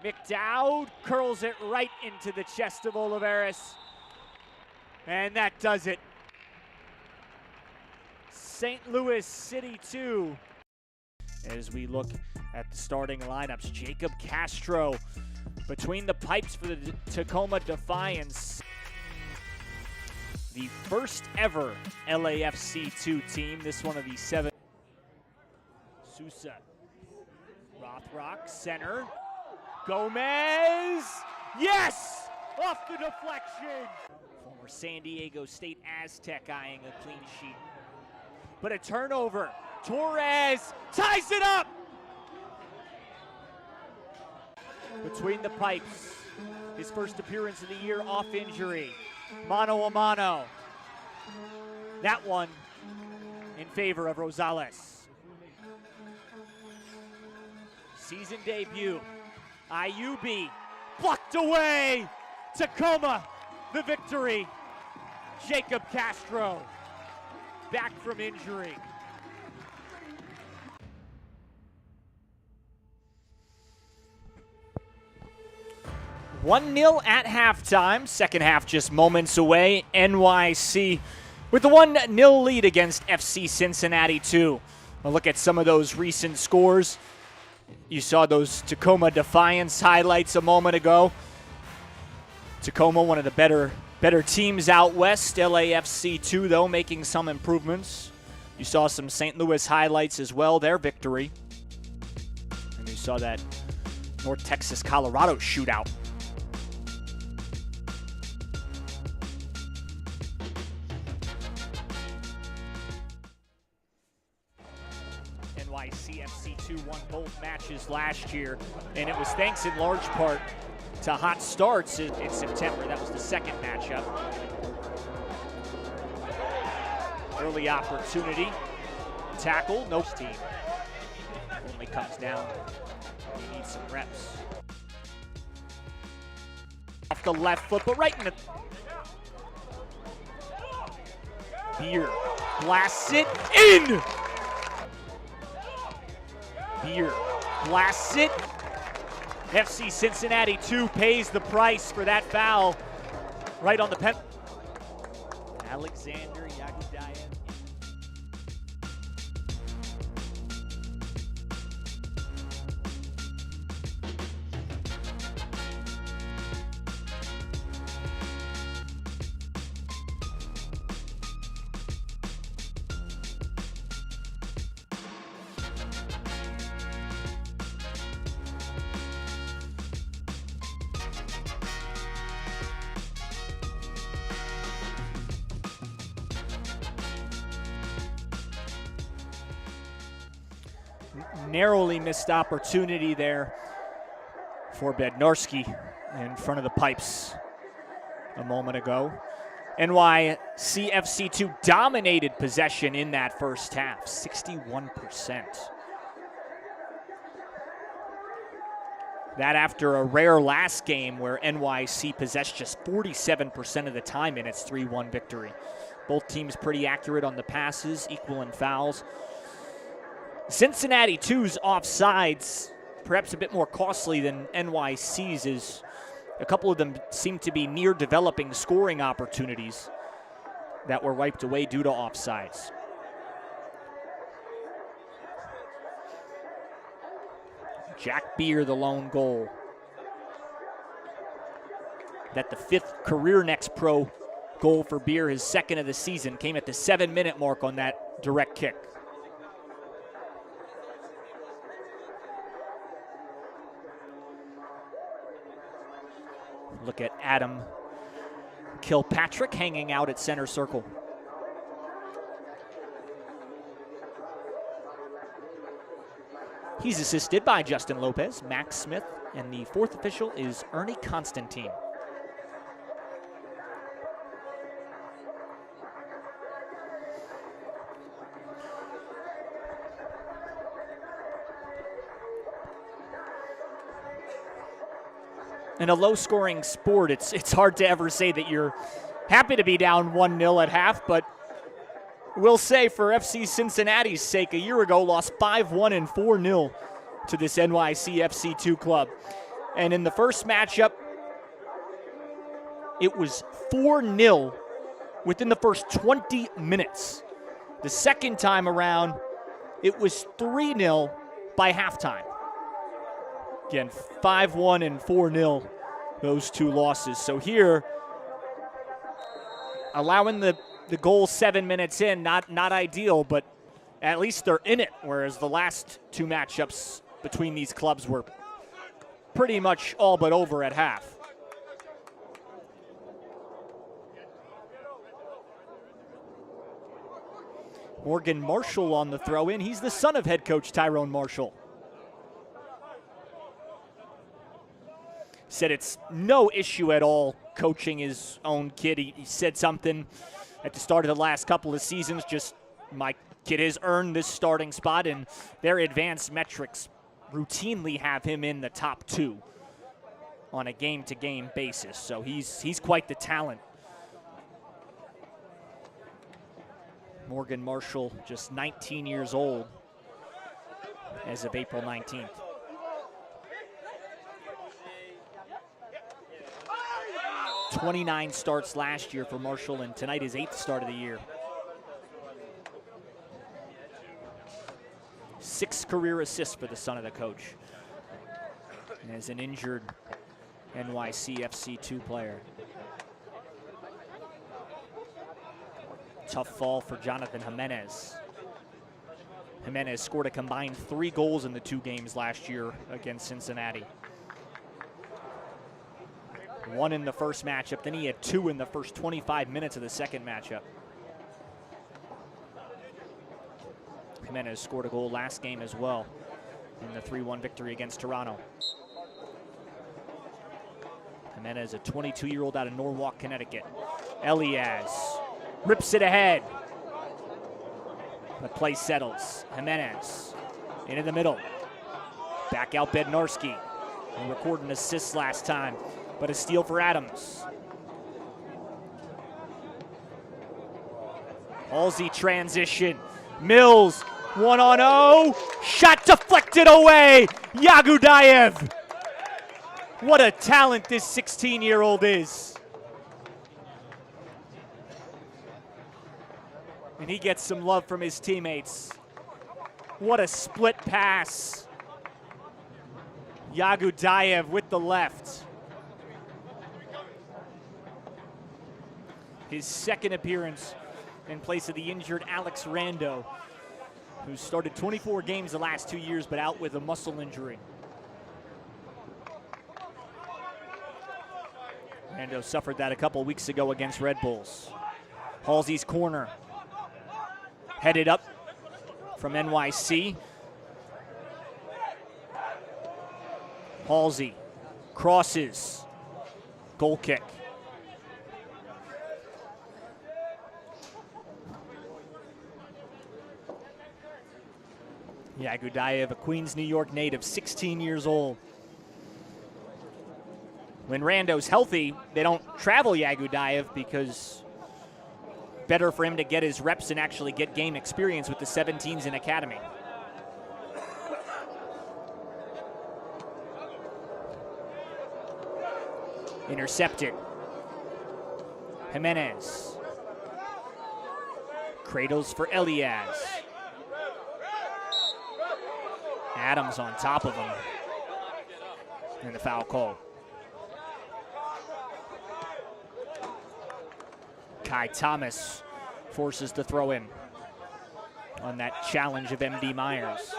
McDowd curls it right into the chest of Olivares. And that does it. St. Louis City 2. As we look at the starting lineups, Jacob Castro between the pipes for the Tacoma Defiance. The first ever LAFC 2 team. This one of the 7. Sousa. Rothrock, center. Gomez! Yes! Off the deflection! Former San Diego State Aztec eyeing a clean sheet. But a turnover. Torres ties it up! Between the pipes. His first appearance of the year off injury. Mano a mano. That one in favor of Rosales. Season debut. Ayubi plucked away. Tacoma, the victory. Jacob Castro back from injury. (1-0) at halftime. Second half just moments away. NYC with the 1-0 lead against FC Cincinnati 2. A look at some of those recent scores. You saw those Tacoma Defiance highlights a moment ago. Tacoma, one of the better teams out west. LAFC 2, though, making some improvements. You saw some St. Louis highlights as well, their victory. And you saw that North Texas-Colorado shootout. NYCFC 2 won both matches last year, and it was thanks in large part to hot starts in September. That was the second matchup. Early opportunity. Tackle, no team. Only comes down. He needs some reps. Off the left foot, but right in the... Beer blasts it in! Beer blasts it. FC Cincinnati 2 pays the price for that foul right on the pen. Alexander Yagudayev. Narrowly missed opportunity there for Bednarski in front of the pipes a moment ago. NYCFC 2 dominated possession in that first half, 61%. That after a rare last game where NYC possessed just 47% of the time in its 3-1 victory. Both teams pretty accurate on the passes, equal in fouls. Cincinnati 2's offsides, perhaps a bit more costly than NYC's, is a couple of them seem to be near developing scoring opportunities that were wiped away due to offsides. Jack Beer, the lone goal. That the 5th career Next Pro goal for Beer, his 2nd of the season, came at the 7-minute mark on that direct kick. Look at Adam Kilpatrick hanging out at center circle. He's assisted by Justin Lopez, Max Smith, and the 4th official is Ernie Constantine. In a low-scoring sport, it's hard to ever say that you're happy to be down 1-0 at half, but we'll say for FC Cincinnati's sake, a year ago lost 5-1 and 4-0 to this NYCFC 2 club. And in the first matchup, it was 4-0 within the first 20 minutes. The second time around, it was 3-0 by halftime. Again, 5-1 and 4-0, those two losses. So here, allowing the goal 7 minutes in, not ideal, but at least they're in it, whereas the last two matchups between these clubs were pretty much all but over at half. Morgan Marshall on the throw-in. He's the son of head coach Tyrone Marshall. Said it's no issue at all coaching his own kid. He said something at the start of the last couple of seasons, just my kid has earned this starting spot, and their advanced metrics routinely have him in the top 2 on a game-to-game basis. So he's quite the talent. Morgan Marshall, just 19 years old as of April 19th. '29 starts last year for Marshall, and tonight his 8th start of the year. 6 career assists for the son of the coach, and as an injured NYCFC 2 player. Tough fall for Jonathan Jimenez. Jimenez scored a combined 3 goals in the 2 games last year against Cincinnati. 1 in the first matchup, then he had 2 in the first 25 minutes of the second matchup. Jimenez scored a goal last game as well in the 3-1 victory against Toronto. Jimenez, a 22-year-old out of Norwalk, Connecticut. Elias rips it ahead. The play settles. Jimenez into the middle. Back out Bednarski. He recorded an assist last time, but a steal for Adams. Halsey transition. Mills, 1-on-0. Shot deflected away. Yagudayev. What a talent this 16-year-old is. And he gets some love from his teammates. What a split pass. Yagudayev with the left. His second appearance in place of the injured Alex Rando, who started 24 games the last 2 years but out with a muscle injury. Rando suffered that a couple weeks ago against Red Bulls. Halsey's corner. Headed up from NYC. Halsey crosses. Goal kick. Yagudayev, a Queens, New York native, 16 years old. When Rando's healthy, they don't travel Yagudayev because better for him to get his reps and actually get game experience with the 17s in academy. Intercepted. Jimenez. Cradles for Elias. Adams on top of him. And the foul call. Kai Thomas forces the throw in on that challenge of MD Myers.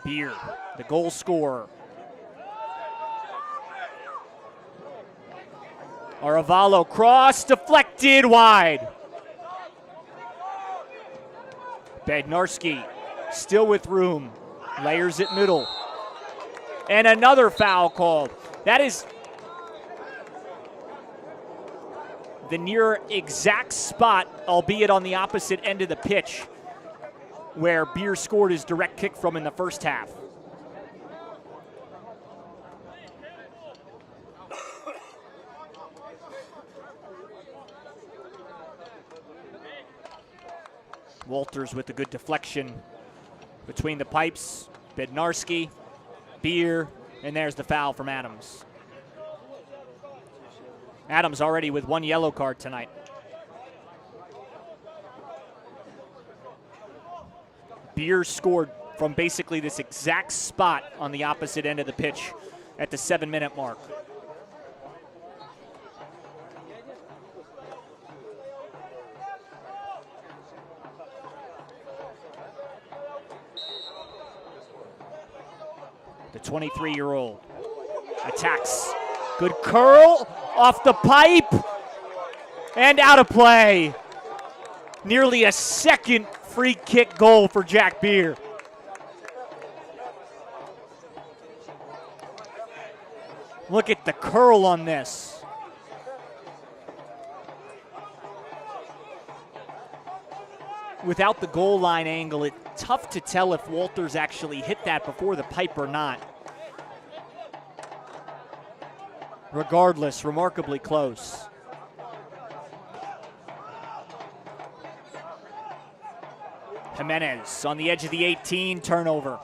Beer, the goal scorer. Aravalo cross, deflected wide. Bednarski still with room, layers it middle. And another foul called. the near exact spot, albeit on the opposite end of the pitch, where Beer scored his direct kick from in the first half. Walters with a good deflection between the pipes. Bednarski, Beer, and there's the foul from Adams. Adams already with 1 yellow card tonight. Beer scored from basically this exact spot on the opposite end of the pitch at the 7-minute mark. The 23-year-old attacks. Good curl off the pipe and out of play. Nearly a second free kick goal for Jack Beer. Look at the curl on this. Without the goal line angle, it's tough to tell if Walters actually hit that before the pipe or not. Regardless, remarkably close. Jimenez on the edge of the 18, turnover.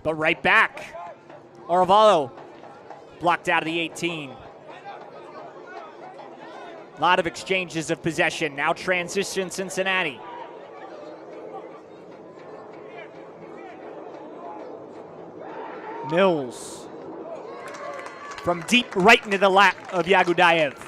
But right back, Arevalo blocked out of the 18. A lot of exchanges of possession. Now transition Cincinnati. Mills from deep right into the lap of Yagudayev.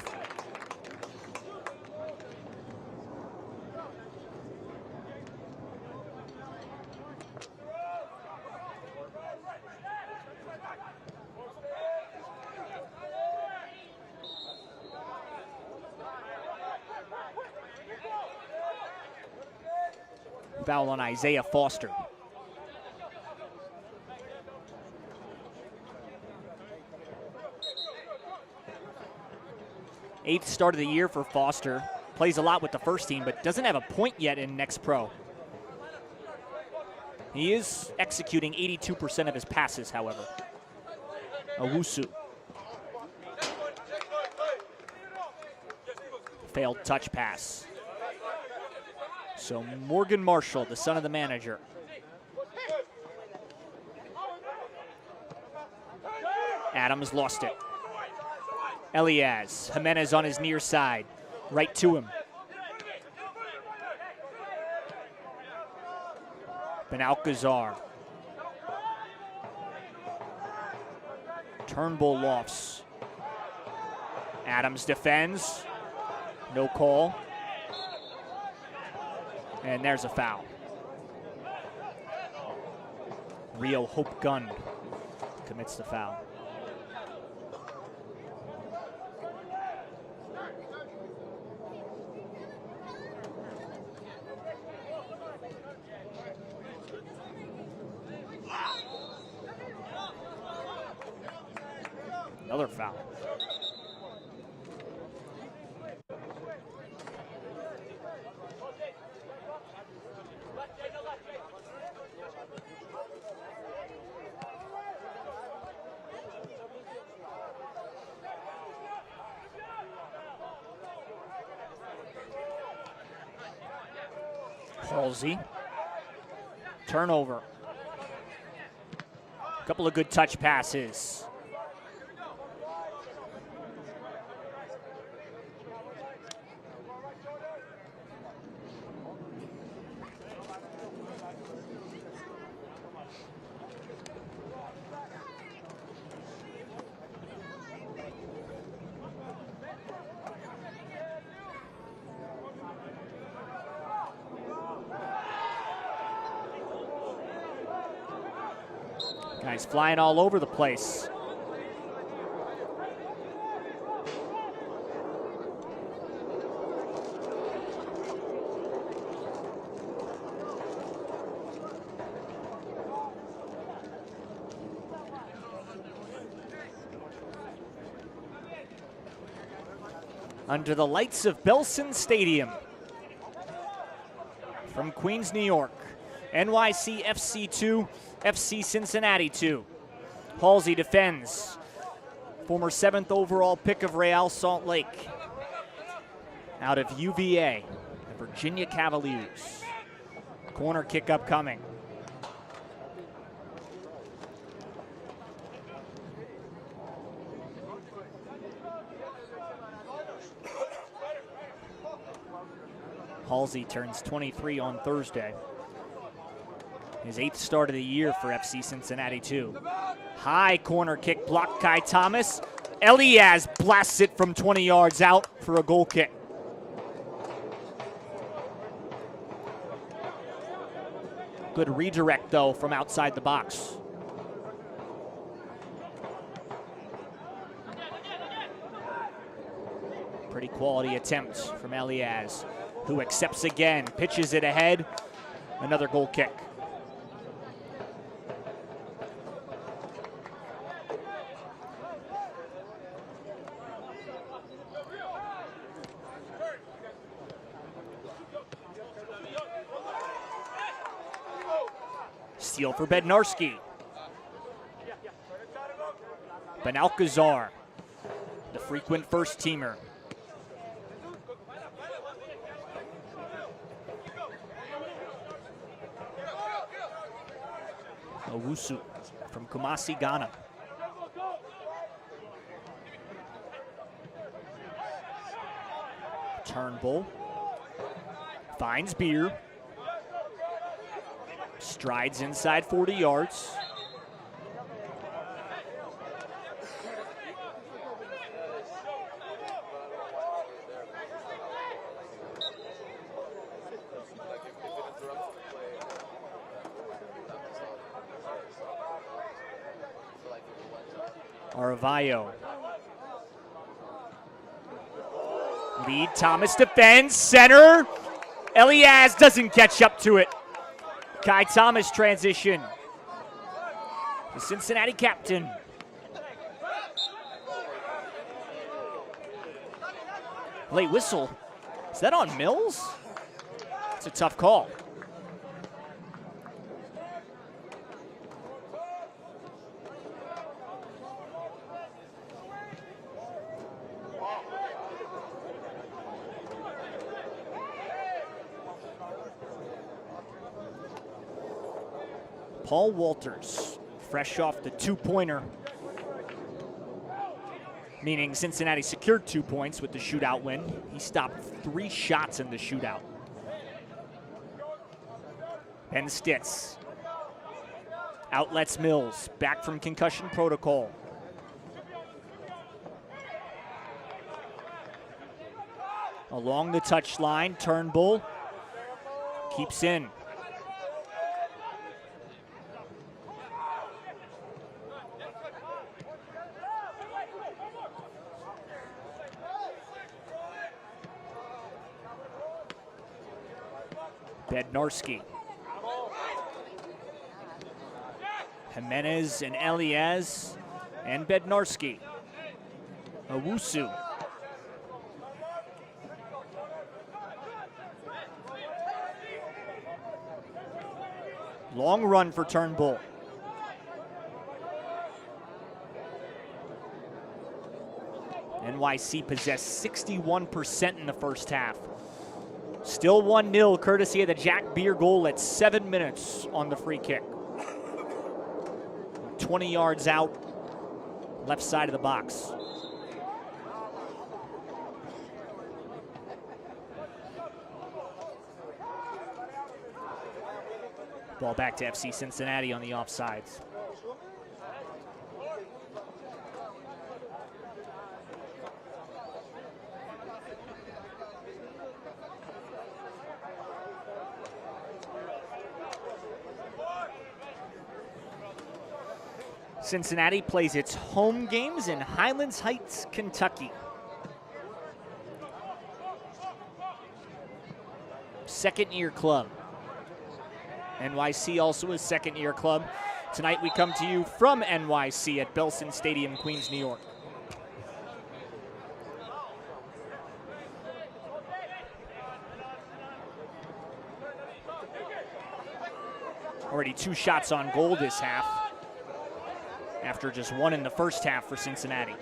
Foul on Isaiah Foster. Eighth start of the year for Foster. Plays a lot with the first team, but doesn't have a point yet in Next Pro. He is executing 82% of his passes, however. Owusu. Failed touch pass. So Morgan Marshall, the son of the manager. Adams lost it. Elias, Jimenez on his near side, right to him. Benalcazar. Turnbull lofts. Adams defends. No call. And there's a foul. Rio Hope Gunn commits the foul. Another foul. Halsey. Turnover. A couple of good touch passes. Guys flying all over the place. under the lights of Belson Stadium. From Queens, New York, NYCFC 2, FC Cincinnati 2. Halsey defends. Former 7th overall pick of Real Salt Lake. Out of UVA, the Virginia Cavaliers. Corner kick upcoming. Halsey turns 23 on Thursday. His 8th start of the year for FC Cincinnati 2. High corner kick blocked Kai Thomas. Elias blasts it from 20 yards out for a goal kick. Good redirect though from outside the box. Pretty quality attempt from Elias, who accepts again, pitches it ahead. Another goal kick. Steal for Bednarski. Benalcazar, the frequent first-teamer. Owusu from Kumasi, Ghana. Turnbull finds Beer. Strides inside 40 yards. Aravayo. Lead, Thomas defends, center. Elias doesn't catch up to it. Kai Thomas transition. The Cincinnati captain. Late whistle. Is that on Mills? It's a tough call. Paul Walters, fresh off the two-pointer, meaning Cincinnati secured 2 points with the shootout win. He stopped 3 shots in the shootout. Ben Stitz outlets Mills, back from concussion protocol. Along the touchline, Turnbull keeps in. Bednarski. Jimenez and Elias and Bednarski. Owusu. Long run for Turnbull. NYC possessed 61% in the first half. Still 1-0, courtesy of the Jack Beer goal at 7 minutes on the free kick. 20 yards out, left side of the box. Ball back to FC Cincinnati on the offsides. Cincinnati plays its home games in Highlands Heights, Kentucky. Second-year club. NYC also a second-year club. Tonight we come to you from NYC at Belson Stadium, Queens, New York. Already 2 shots on goal this half, after just 1 in the first half for Cincinnati.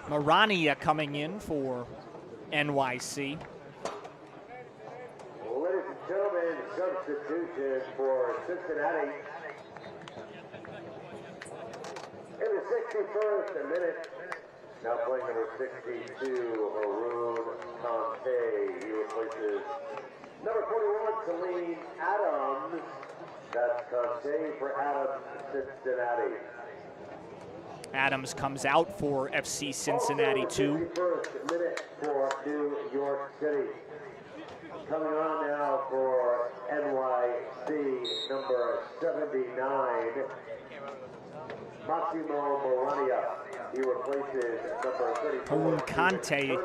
Marania coming in for NYC. Ladies and gentlemen, substitution for Cincinnati. In the 61st minute, now playing number 62, Haroon Conte. He replaces number 41, Celine Adams. That's Conte for Adams, Cincinnati. Adams comes out for FC Cincinnati 2. 51st minute for New York City. Coming on now for NYC, number 79, Massimo Morania. He replaces number 34. Haroon Conte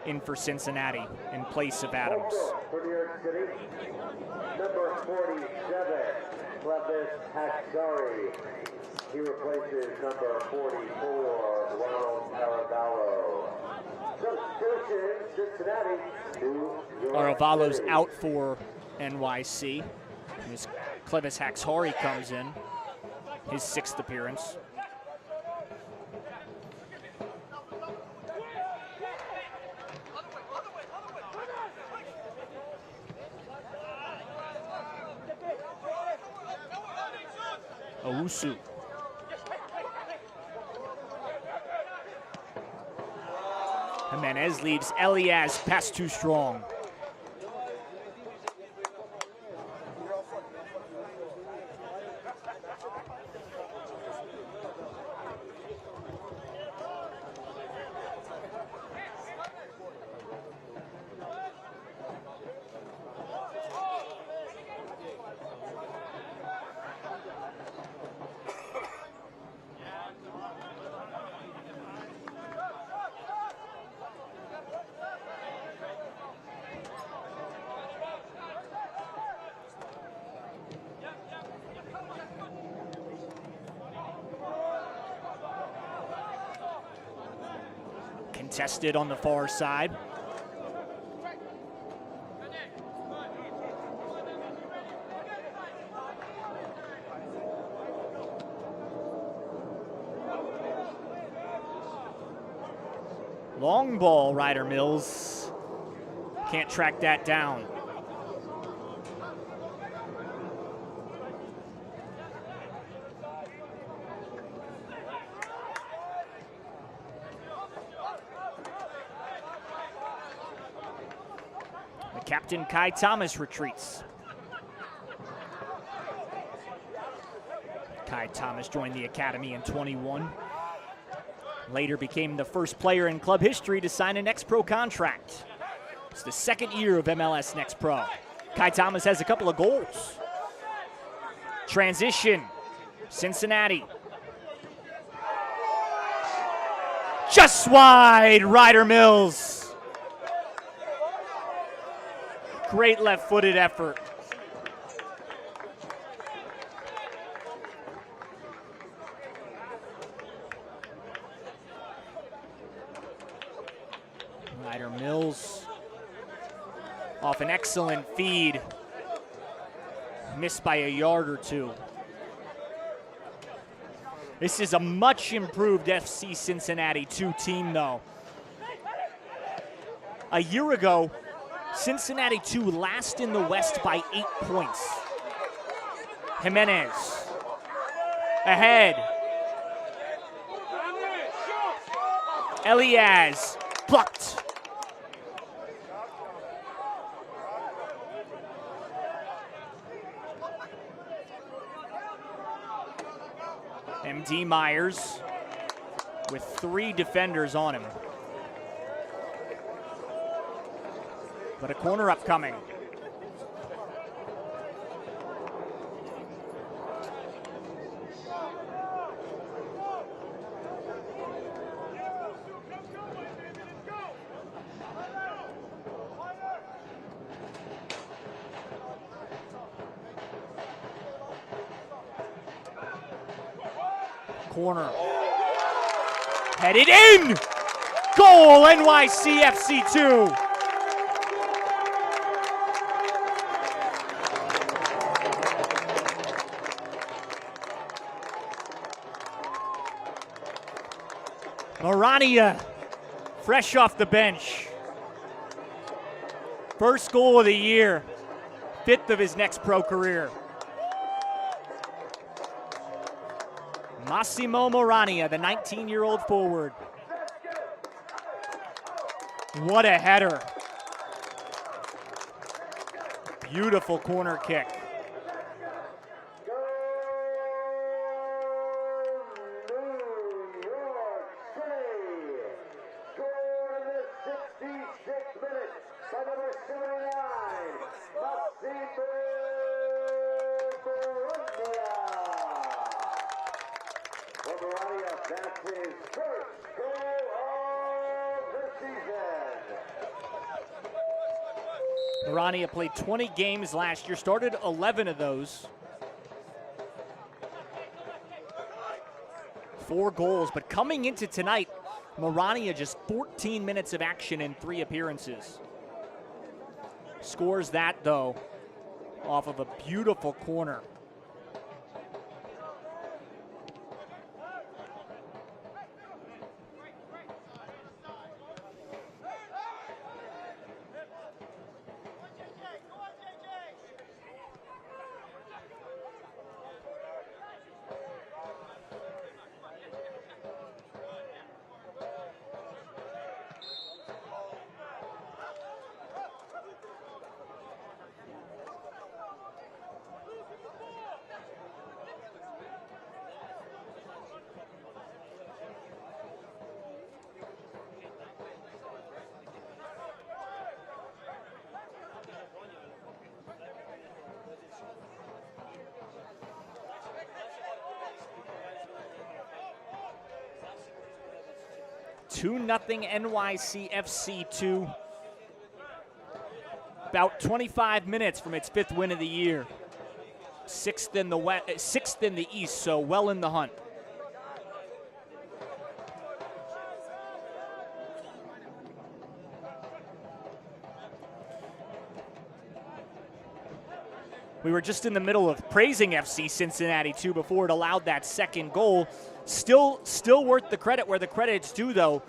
in for Cincinnati in place of Adams. For New York City, number 47, Clevis Haxari. He replaces number 44, Ronald Aravallo. Substitution, Cincinnati, New York Aravallo's City. out for NYC. As Clevis Haxari comes in, his 6th appearance. Owusu. Jimenez leaves Elias pass too strong. Contested on the far side. Long ball, Ryder Mills. Can't track that down. Captain Kai Thomas retreats. Kai Thomas joined the academy in 21. Later became the first player in club history to sign a Next Pro contract. It's the 2nd year of MLS Next Pro. Kai Thomas has a couple of goals. Transition, Cincinnati. Just wide, Ryder Mills. Great left-footed effort. Ryder Mills off an excellent feed. Missed by a yard or two. This is a much improved FC Cincinnati 2 team, though. A year ago, Cincinnati 2 last in the West by 8 points. Jimenez ahead. Elias plucked. MD Myers with 3 defenders on him. But a corner upcoming. Corner. Headed in! Goal, NYCFC 2. Morania, fresh off the bench. First goal of the year, 5th of his Next Pro career. Massimo Morania, the 19-year-old forward. What a header. Beautiful corner kick. That's his first goal of the season. Morania played 20 games last year, started 11 of those. 4 goals, but coming into tonight, Morania just 14 minutes of action in 3 appearances. Scores that, though, off of a beautiful corner. Two nothing NYCFC 2. About 25 minutes from its 5th win of the year. 6th in the East, so well in the hunt. We were just in the middle of praising FC Cincinnati too before it allowed that second goal. Still worth the credit where the credit's due, though.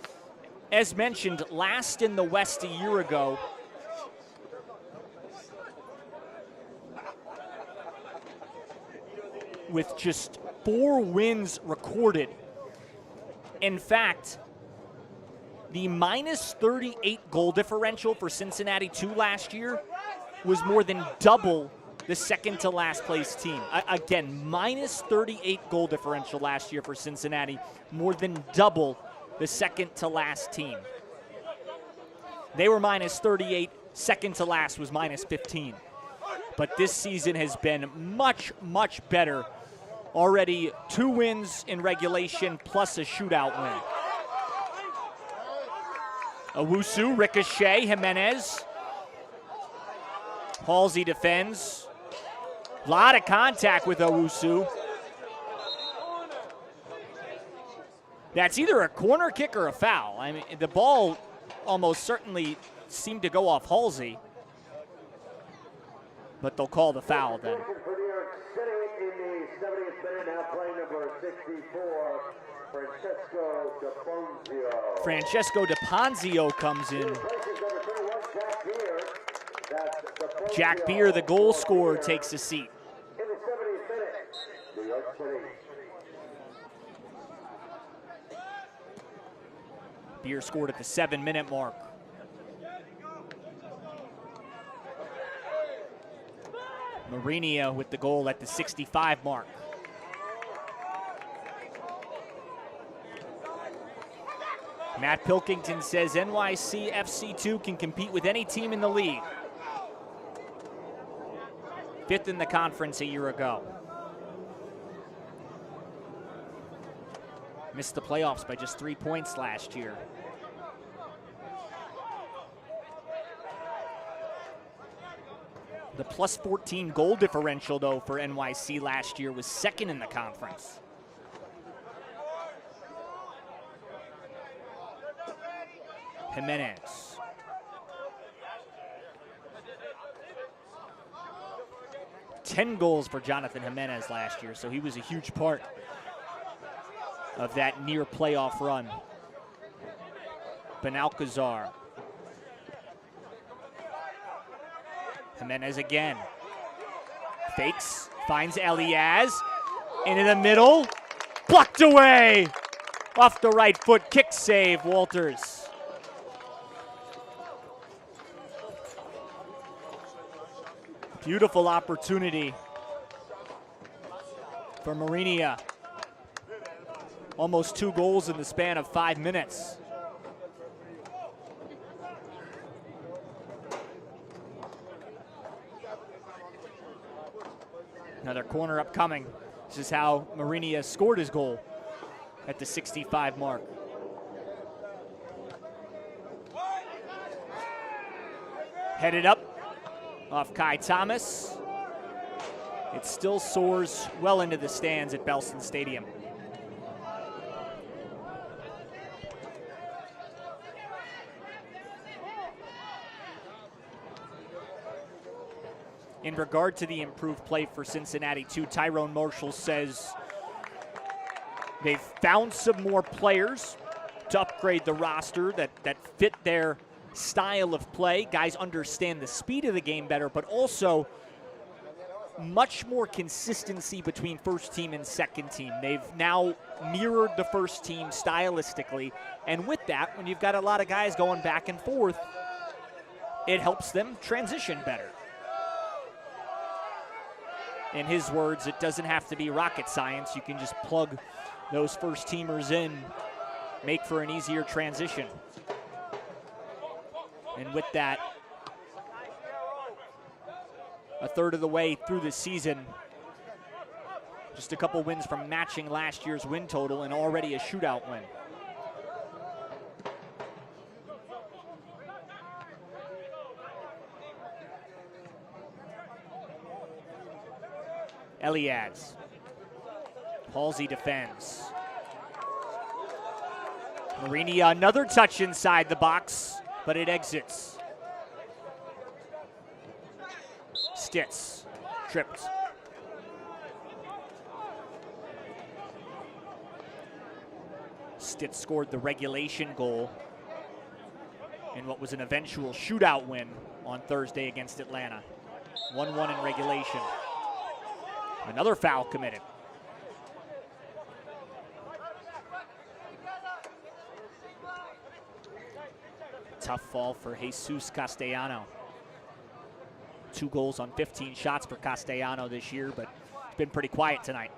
As mentioned, last in the West a year ago. With just 4 wins recorded. In fact, the minus 38 goal differential for Cincinnati 2 last year was more than double the second to last place team. Again, minus 38 goal differential last year for Cincinnati, more than double the second to last team. They were minus 38, second to last was minus 15. But this season has been much, much better. Already 2 wins in regulation plus a shootout win. Owusu, ricochet, Jimenez. Halsey defends. A lot of contact with Owusu. That's either a corner kick or a foul. I mean, the ball almost certainly seemed to go off Halsey. But they'll call the foul then. For New York City in the 70th minute, now playing number 64, Francesco DePonzio comes in. Jack Beer, the goal scorer, takes a seat. In the 70th minute, New York City. Beer scored at the 7-minute mark. Mourinho with the goal at the 65 mark. Matt Pilkington says NYCFC 2 can compete with any team in the league. 5th in the conference a year ago. Missed the playoffs by just 3 points last year. The plus 14 goal differential, though, for NYC last year was 2nd in the conference. Jimenez. Ten goals for Jonathan Jimenez last year, so he was a huge part of that near playoff run. Benalcazar. Jimenez again. Fakes, finds Elias. Into the middle. Blocked away. Off the right foot, kick save, Walters. Beautiful opportunity for Marinia. Almost 2 goals in the span of 5 minutes. Another corner upcoming. This is how Marinia scored his goal at the 65 mark. Headed up off Kai Thomas. It still soars well into the stands at Belson Stadium. In regard to the improved play for Cincinnati, too, Tyrone Marshall says they've found some more players to upgrade the roster that fit their style of play. Guys understand the speed of the game better, but also much more consistency between first team and second team. They've now mirrored the first team stylistically, and with that, when you've got a lot of guys going back and forth, it helps them transition better. In his words, it doesn't have to be rocket science. You can just plug those first teamers in, make for an easier transition. And with that, a third of the way through the season, just a couple wins from matching last year's win total and already a shootout win. Elias. Halsey defends. Marinia, another touch inside the box, but it exits. Stitz, tripped. Stitz scored the regulation goal in what was an eventual shootout win on Thursday against Atlanta. 1-1 in regulation. Another foul committed. Tough fall for Jesus Castellano. 2 goals on 15 shots for Castellano this year, but it's been pretty quiet tonight.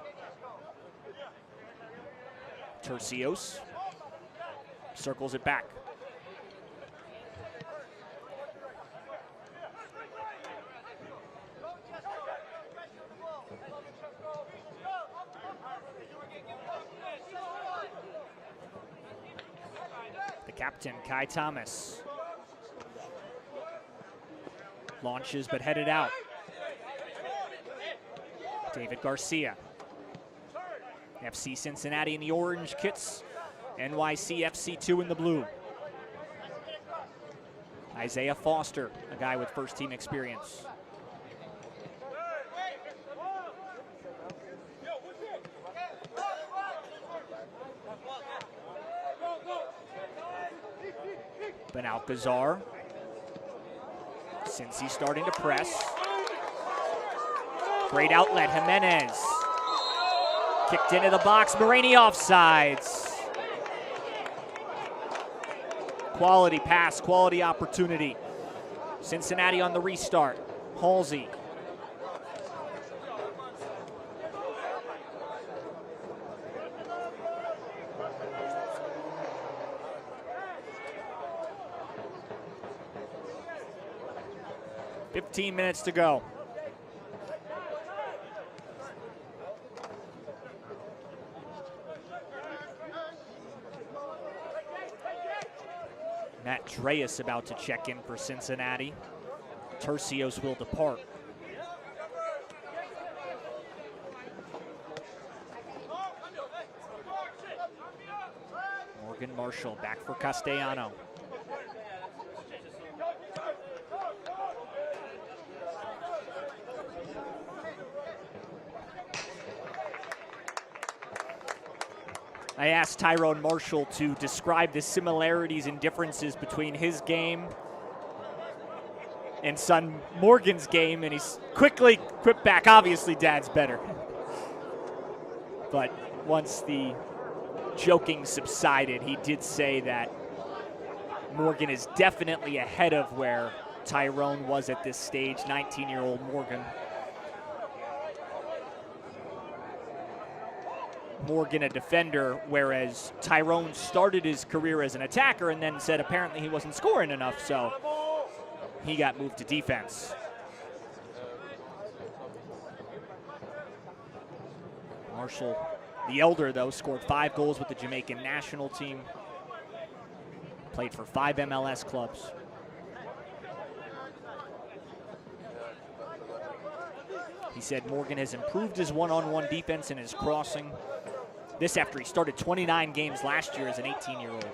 Tercios circles it back. Captain Kai Thomas launches but headed out. David Garcia. FC Cincinnati in the orange kits, NYCFC 2 in the blue. Isaiah Foster, a guy with first team experience. Benalcazar, since he's starting to press. Great outlet, Jimenez. Kicked into the box, Marini offsides. Quality pass, quality opportunity. Cincinnati on the restart. Halsey. 15 minutes to go. Matt Dreas about to check in for Cincinnati. Tercios will depart. Morgan Marshall back for Castellano. I asked Tyrone Marshall to describe the similarities and differences between his game and son Morgan's game, and he's quickly quipped back, obviously Dad's better. But once the joking subsided, he did say that Morgan is definitely ahead of where Tyrone was at this stage, 19-year-old Morgan. Morgan a defender, whereas Tyrone started his career as an attacker and then said apparently he wasn't scoring enough, so he got moved to defense. Marshall, the elder though, scored 5 goals with the Jamaican national team. Played for 5 MLS clubs. He said Morgan has improved his one-on-one defense and his crossing. This after he started 29 games last year as an 18-year-old.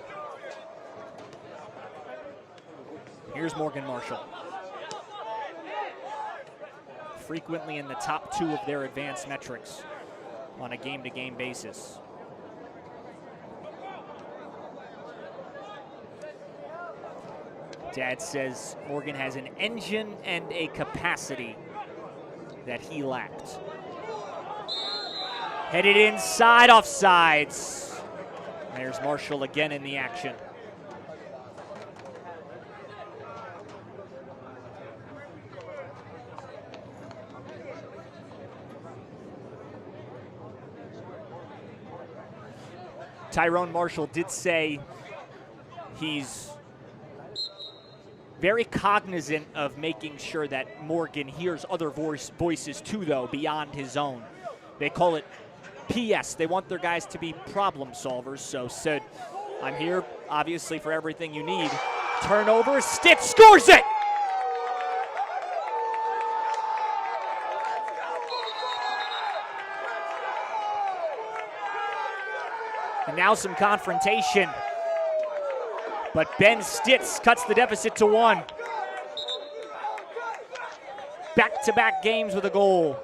Here's Morgan Marshall. Frequently in the top 2 of their advanced metrics on a game-to-game basis. Dad says Morgan has an engine and a capacity that he lacked. Headed inside, offsides. There's Marshall again in the action. Tyrone Marshall did say he's very cognizant of making sure that Morgan hears other voices too, though, beyond his own. They call it PS. They want their guys to be problem solvers. So said, I'm here, obviously, for everything you need. Turnover, Stitz scores it! And now some confrontation. But Ben Stitz cuts the deficit to 1. Back-to-back games with a goal.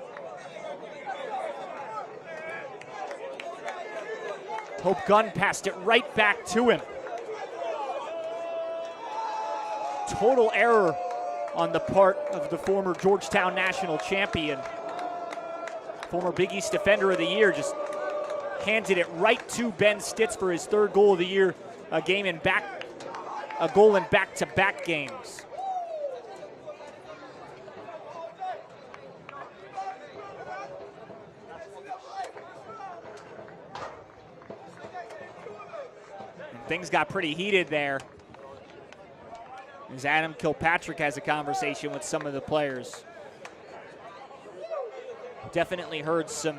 Hope Gunn passed it right back to him. Total error on the part of the former Georgetown national champion. Former Big East Defender of the Year just handed it right to Ben Stitz for his 3rd goal of the year. A goal in back-to-back games. And things got pretty heated there as Adam Kilpatrick has a conversation with some of the players. Definitely heard some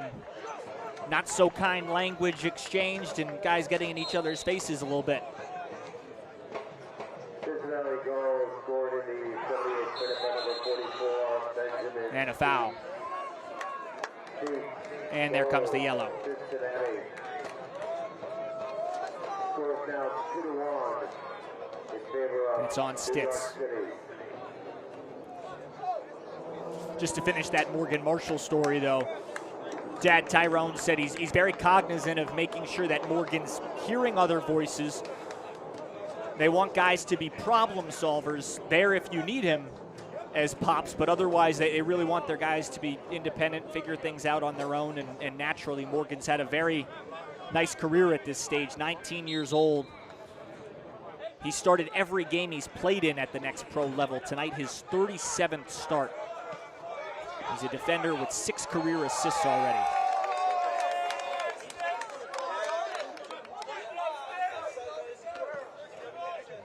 not so kind language exchanged and guys getting in each other's faces a little bit. Cincinnati goal scored in the 78th minute by number 44, Benjamin. And a foul. And there comes the yellow. Cincinnati scores now 2-1 in favor of It's on New York Stitz. City. Just to finish that Morgan Marshall story, though, Dad Tyrone said he's very cognizant of making sure that Morgan's hearing other voices. They want guys to be problem solvers there if you need him as pops, but otherwise they really want their guys to be independent, figure things out on their own, and naturally Morgan's had a very nice career at this stage, 19 years old. He started every game he's played in at the Next Pro level. Tonight, his 37th start. He's a defender with 6 career assists already.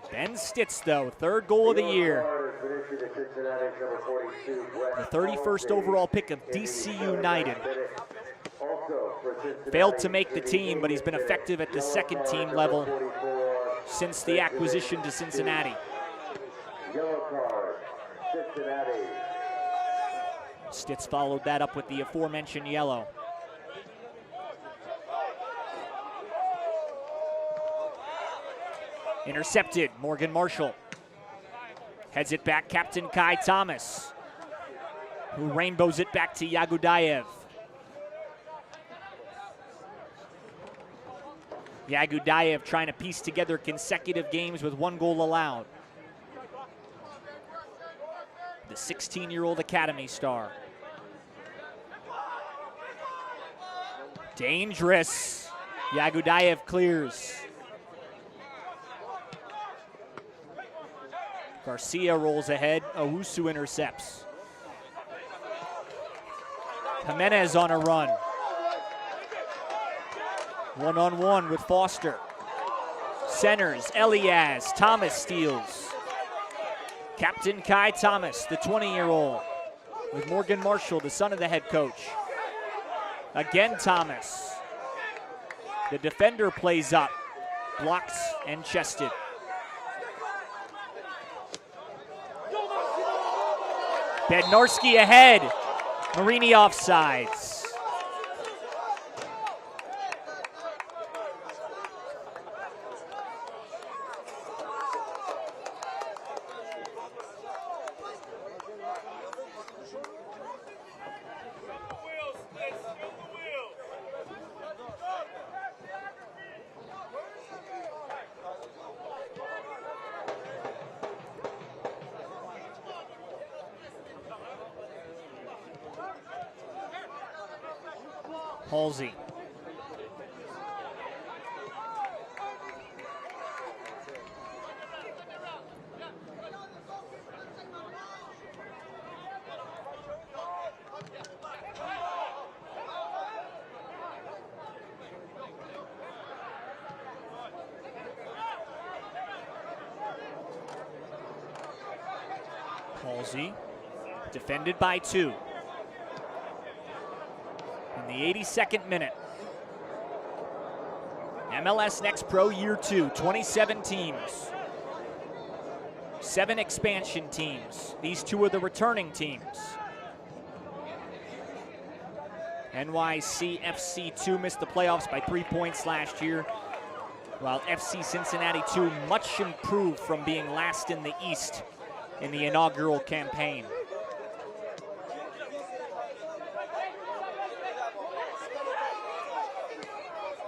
Ben Stitz, though, 3rd goal of the year. to Cincinnati, number 42, The 31st overall pick of DC United. Failed to make the team, but he's been effective at the second team level since the acquisition to Cincinnati. Yellow card, Cincinnati. Stitz followed that up with the aforementioned yellow. Intercepted, Morgan Marshall. Heads it back, Captain Kai Thomas, who rainbows it back to Yagudayev. Yagudayev trying to piece together consecutive games with 1 goal allowed. The 16-year-old academy star. Dangerous. Yagudayev clears. Garcia rolls ahead. Owusu intercepts. Jimenez on a run. One-on-one with Foster. Centers, Elias. Thomas steals. Captain Kai Thomas, the 20-year-old, with Morgan Marshall, the son of the head coach. Again, Thomas. The defender plays up. Blocks and chested. Bednarski ahead. Marini offsides. Halsey. Halsey, defended by 2. In the 82nd minute. MLS Next Pro Year 2, 27 teams. 7 expansion teams. These 2 are the returning teams. NYCFC 2 missed the playoffs by 3 points last year, while FC Cincinnati 2 much improved from being last in the East in the inaugural campaign.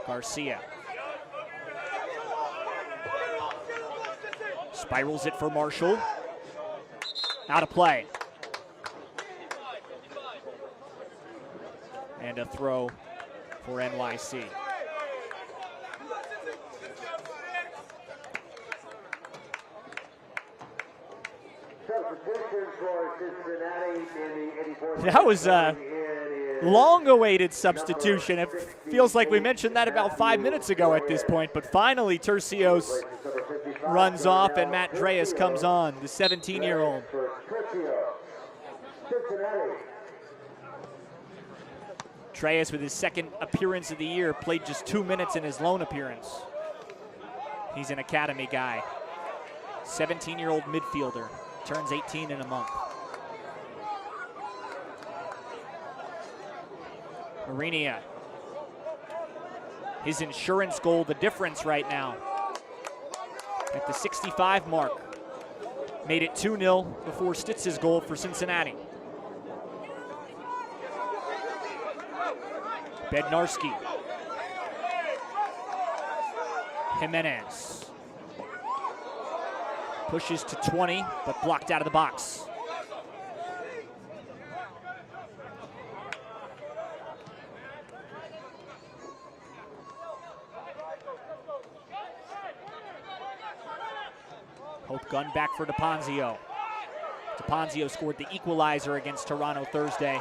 Garcia. Spirals it for Marshall. Out of play. And a throw for NYC. That was a long-awaited substitution. It feels like we mentioned that about 5 minutes ago at this point, but finally Tercios runs off and Matt Dreas comes on, the 17-year-old. Dreas, with his second appearance of the year, played just 2 minutes in his lone appearance. He's an academy guy. 17-year-old midfielder, turns 18 in a month. Marinia, his insurance goal, the difference right now. At the 65 mark, made it 2-0 before Stitz's goal for Cincinnati. Bednarski. Jimenez. Pushes to 20, but blocked out of the box. Hope gun back for DePonzio. DePonzio scored the equalizer against Toronto Thursday.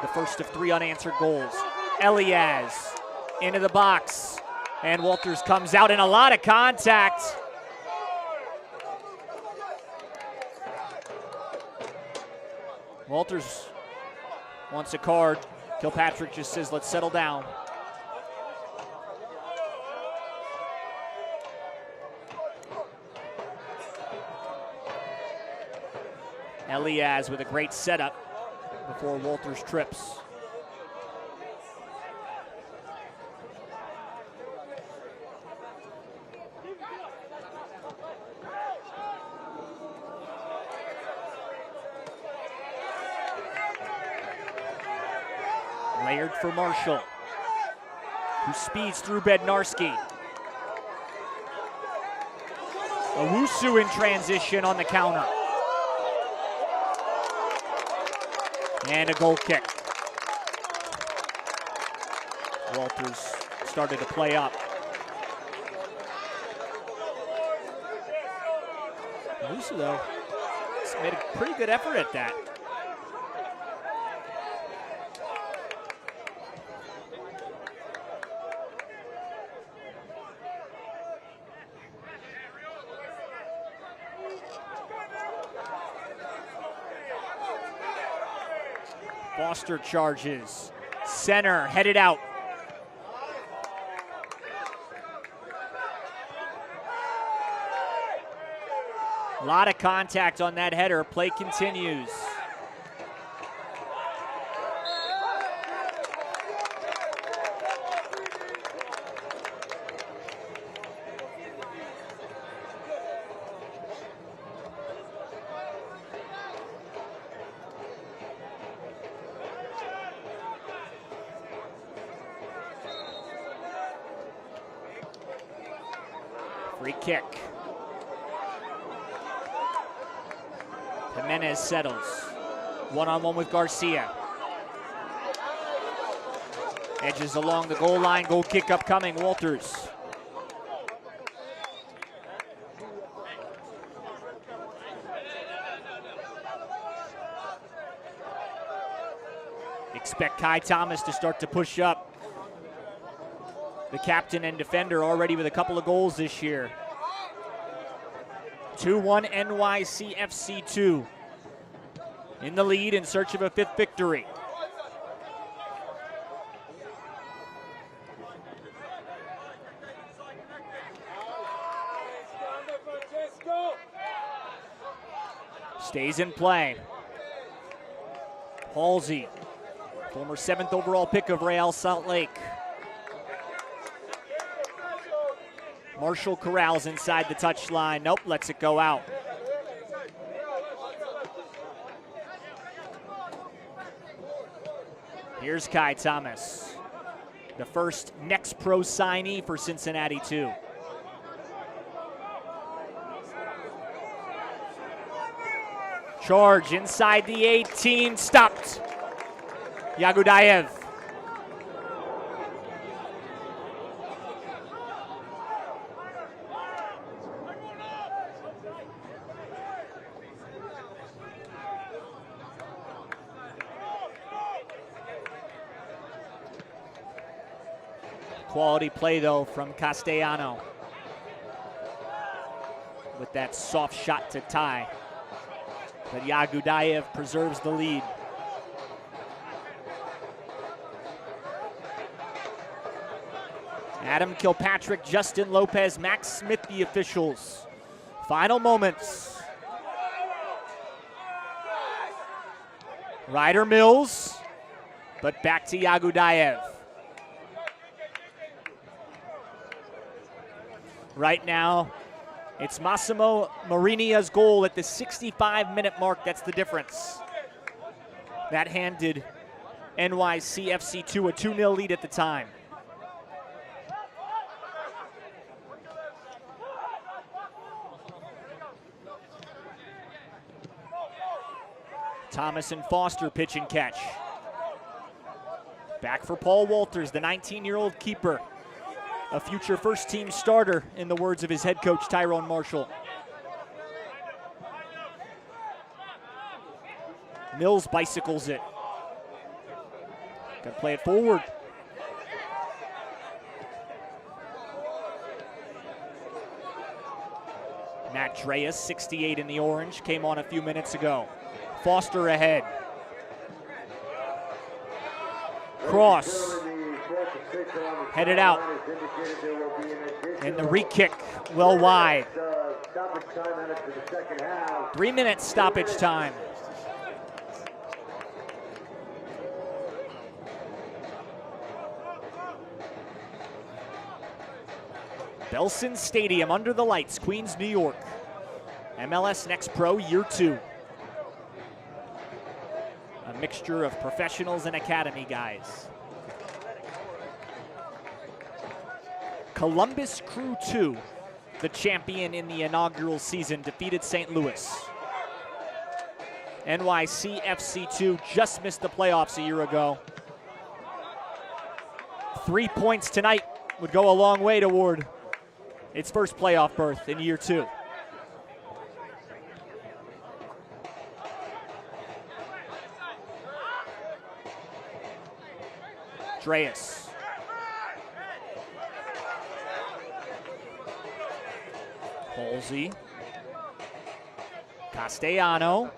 The first of 3 unanswered goals. Elias into the box. And Walters comes out in a lot of contact. Walters wants a card. Kilpatrick just says, let's settle down. Elias with a great setup before Walters trips. Layered for Marshall, who speeds through Bednarski. Owusu in transition on the counter. And a goal kick. Walters started to play up. Owusu, though, made a pretty good effort at that. Foster charges. Center headed out. A lot of contact on that header. Play continues. Free kick. Jimenez settles. One-on-one with Garcia. Edges along the goal line. Goal kick upcoming. Walters. Expect Kai Thomas to start to push up. The captain and defender already with a couple of goals this year. 2-1 NYCFC 2. In the lead in search of a 5th victory. Stays in play. Halsey, former 7th overall pick of Real Salt Lake. Marshall corrals inside the touchline. Nope, lets it go out. Here's Kai Thomas, the first Next Pro signee for Cincinnati 2. Charge inside the 18, stopped. Yagudayev. Quality play, though, from Castellano with that soft shot to tie. But Yagudayev preserves the lead. Adam Kilpatrick, Justin Lopez, Max Smith, the officials. Final moments. Ryder Mills, but back to Yagudayev. Right now, it's Massimo Marinia's goal at the 65-minute mark. That's the difference. That handed NYCFC 2 a 2-0 lead at the time. Thomas and Foster pitch and catch. Back for Paul Walters, the 19-year-old keeper. A future first-team starter, in the words of his head coach, Tyrone Marshall. Mills bicycles it. Got to play it forward. Matt Dreas, 68 in the orange, came on a few minutes ago. Foster ahead. cross. Headed out. And the re-kick well wide. 3 minutes stoppage time. Belson Stadium under the lights, Queens, New York. MLS Next Pro Year 2. A mixture of professionals and academy guys. Columbus Crew 2, the champion in the inaugural season, defeated St. Louis. NYCFC 2 just missed the playoffs a year ago. 3 points tonight would go a long way toward its first playoff berth in Year 2. Dreas. Halsey. Castellano.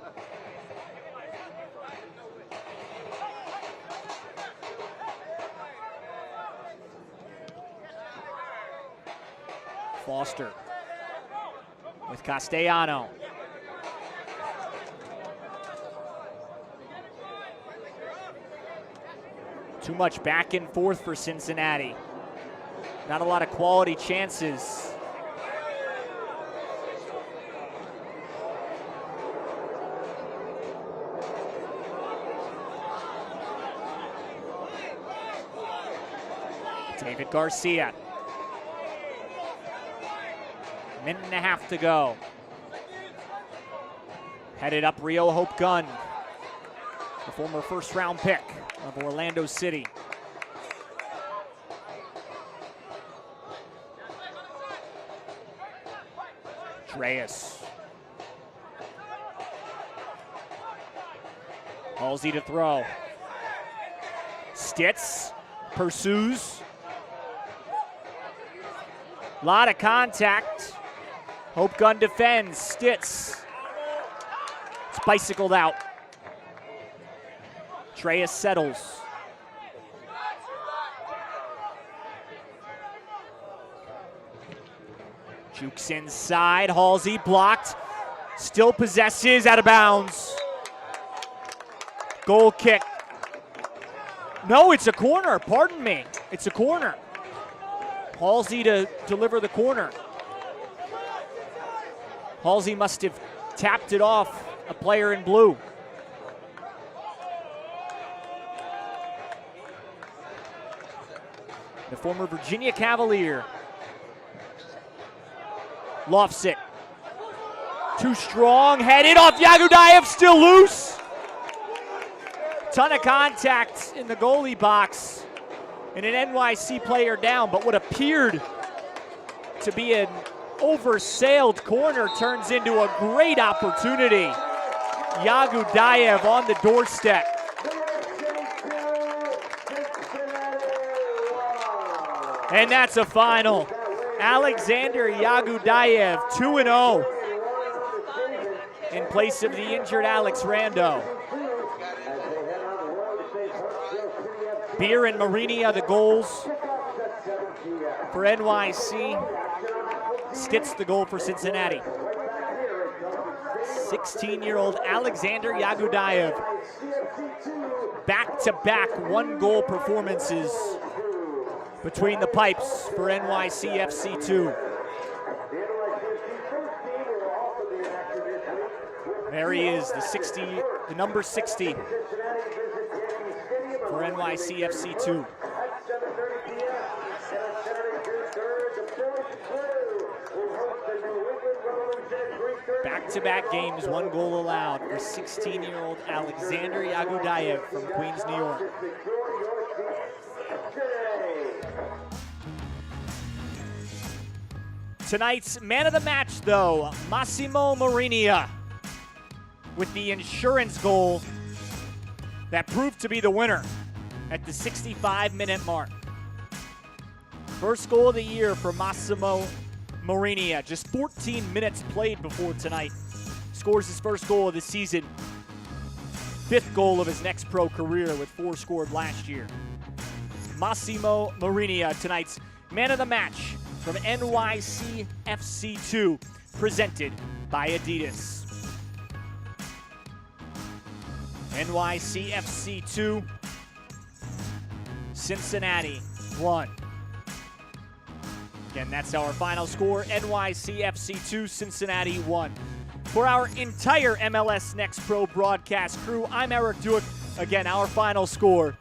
Foster with Castellano. Too much back and forth for Cincinnati. Not a lot of quality chances. David Garcia. Minute and a half to go. Headed up Rio Hope Gunn, the former first-round pick of Orlando City. Dreas. Halsey to throw. Stitz pursues. Lot of contact. Hope Gunn defends. Stitz. It's bicycled out. Dreas settles. Jukes inside. Halsey blocked. Still possesses, out of bounds. Goal kick. No, it's a corner. Pardon me. It's a corner. Halsey to deliver the corner. Halsey must have tapped it off a player in blue. The former Virginia Cavalier lofts it. Too strong, headed off. Yagudayev still loose. Ton of contact in the goalie box. And an NYC player down, but what appeared to be an oversailed corner turns into a great opportunity. Yagudayev on the doorstep. And that's a final. Alexander Yagudayev, 2-0 in place of the injured Alex Rando. Beer and Marinia, the goals for NYC. Stitz, the goal for Cincinnati. 16-year-old Alexander Yagudayev. Back-to-back one-goal performances between the pipes for NYCFC 2. There he is, the number 60 for NYCFC 2. Back-to-back games, one goal allowed for 16-year-old Alexander Yagudayev from Queens, New York. Tonight's man of the match, though, Massimo Marinia, with the insurance goal that proved to be the winner at the 65-minute mark. First goal of the year for Massimo Marinia. Just 14 minutes played before tonight. Scores his first goal of the season. 5th goal of his Next Pro career with 4 scored last year. Massimo Marinia, tonight's man of the match from NYCFC 2, presented by Adidas. NYCFC 2, Cincinnati 1. Again, that's our final score, NYCFC 2, Cincinnati 1. For our entire MLS Next Pro broadcast crew, I'm Eric Duick. Again, our final score,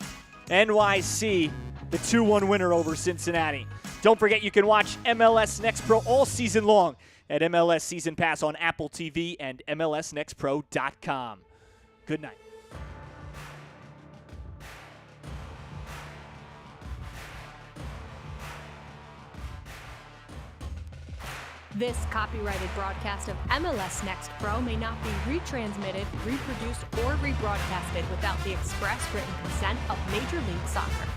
NYC, the 2-1 winner over Cincinnati. Don't forget you can watch MLS Next Pro all season long at MLS Season Pass on Apple TV and MLSNextPro.com. Good night. This copyrighted broadcast of MLS Next Pro may not be retransmitted, reproduced, or rebroadcasted without the express written consent of Major League Soccer.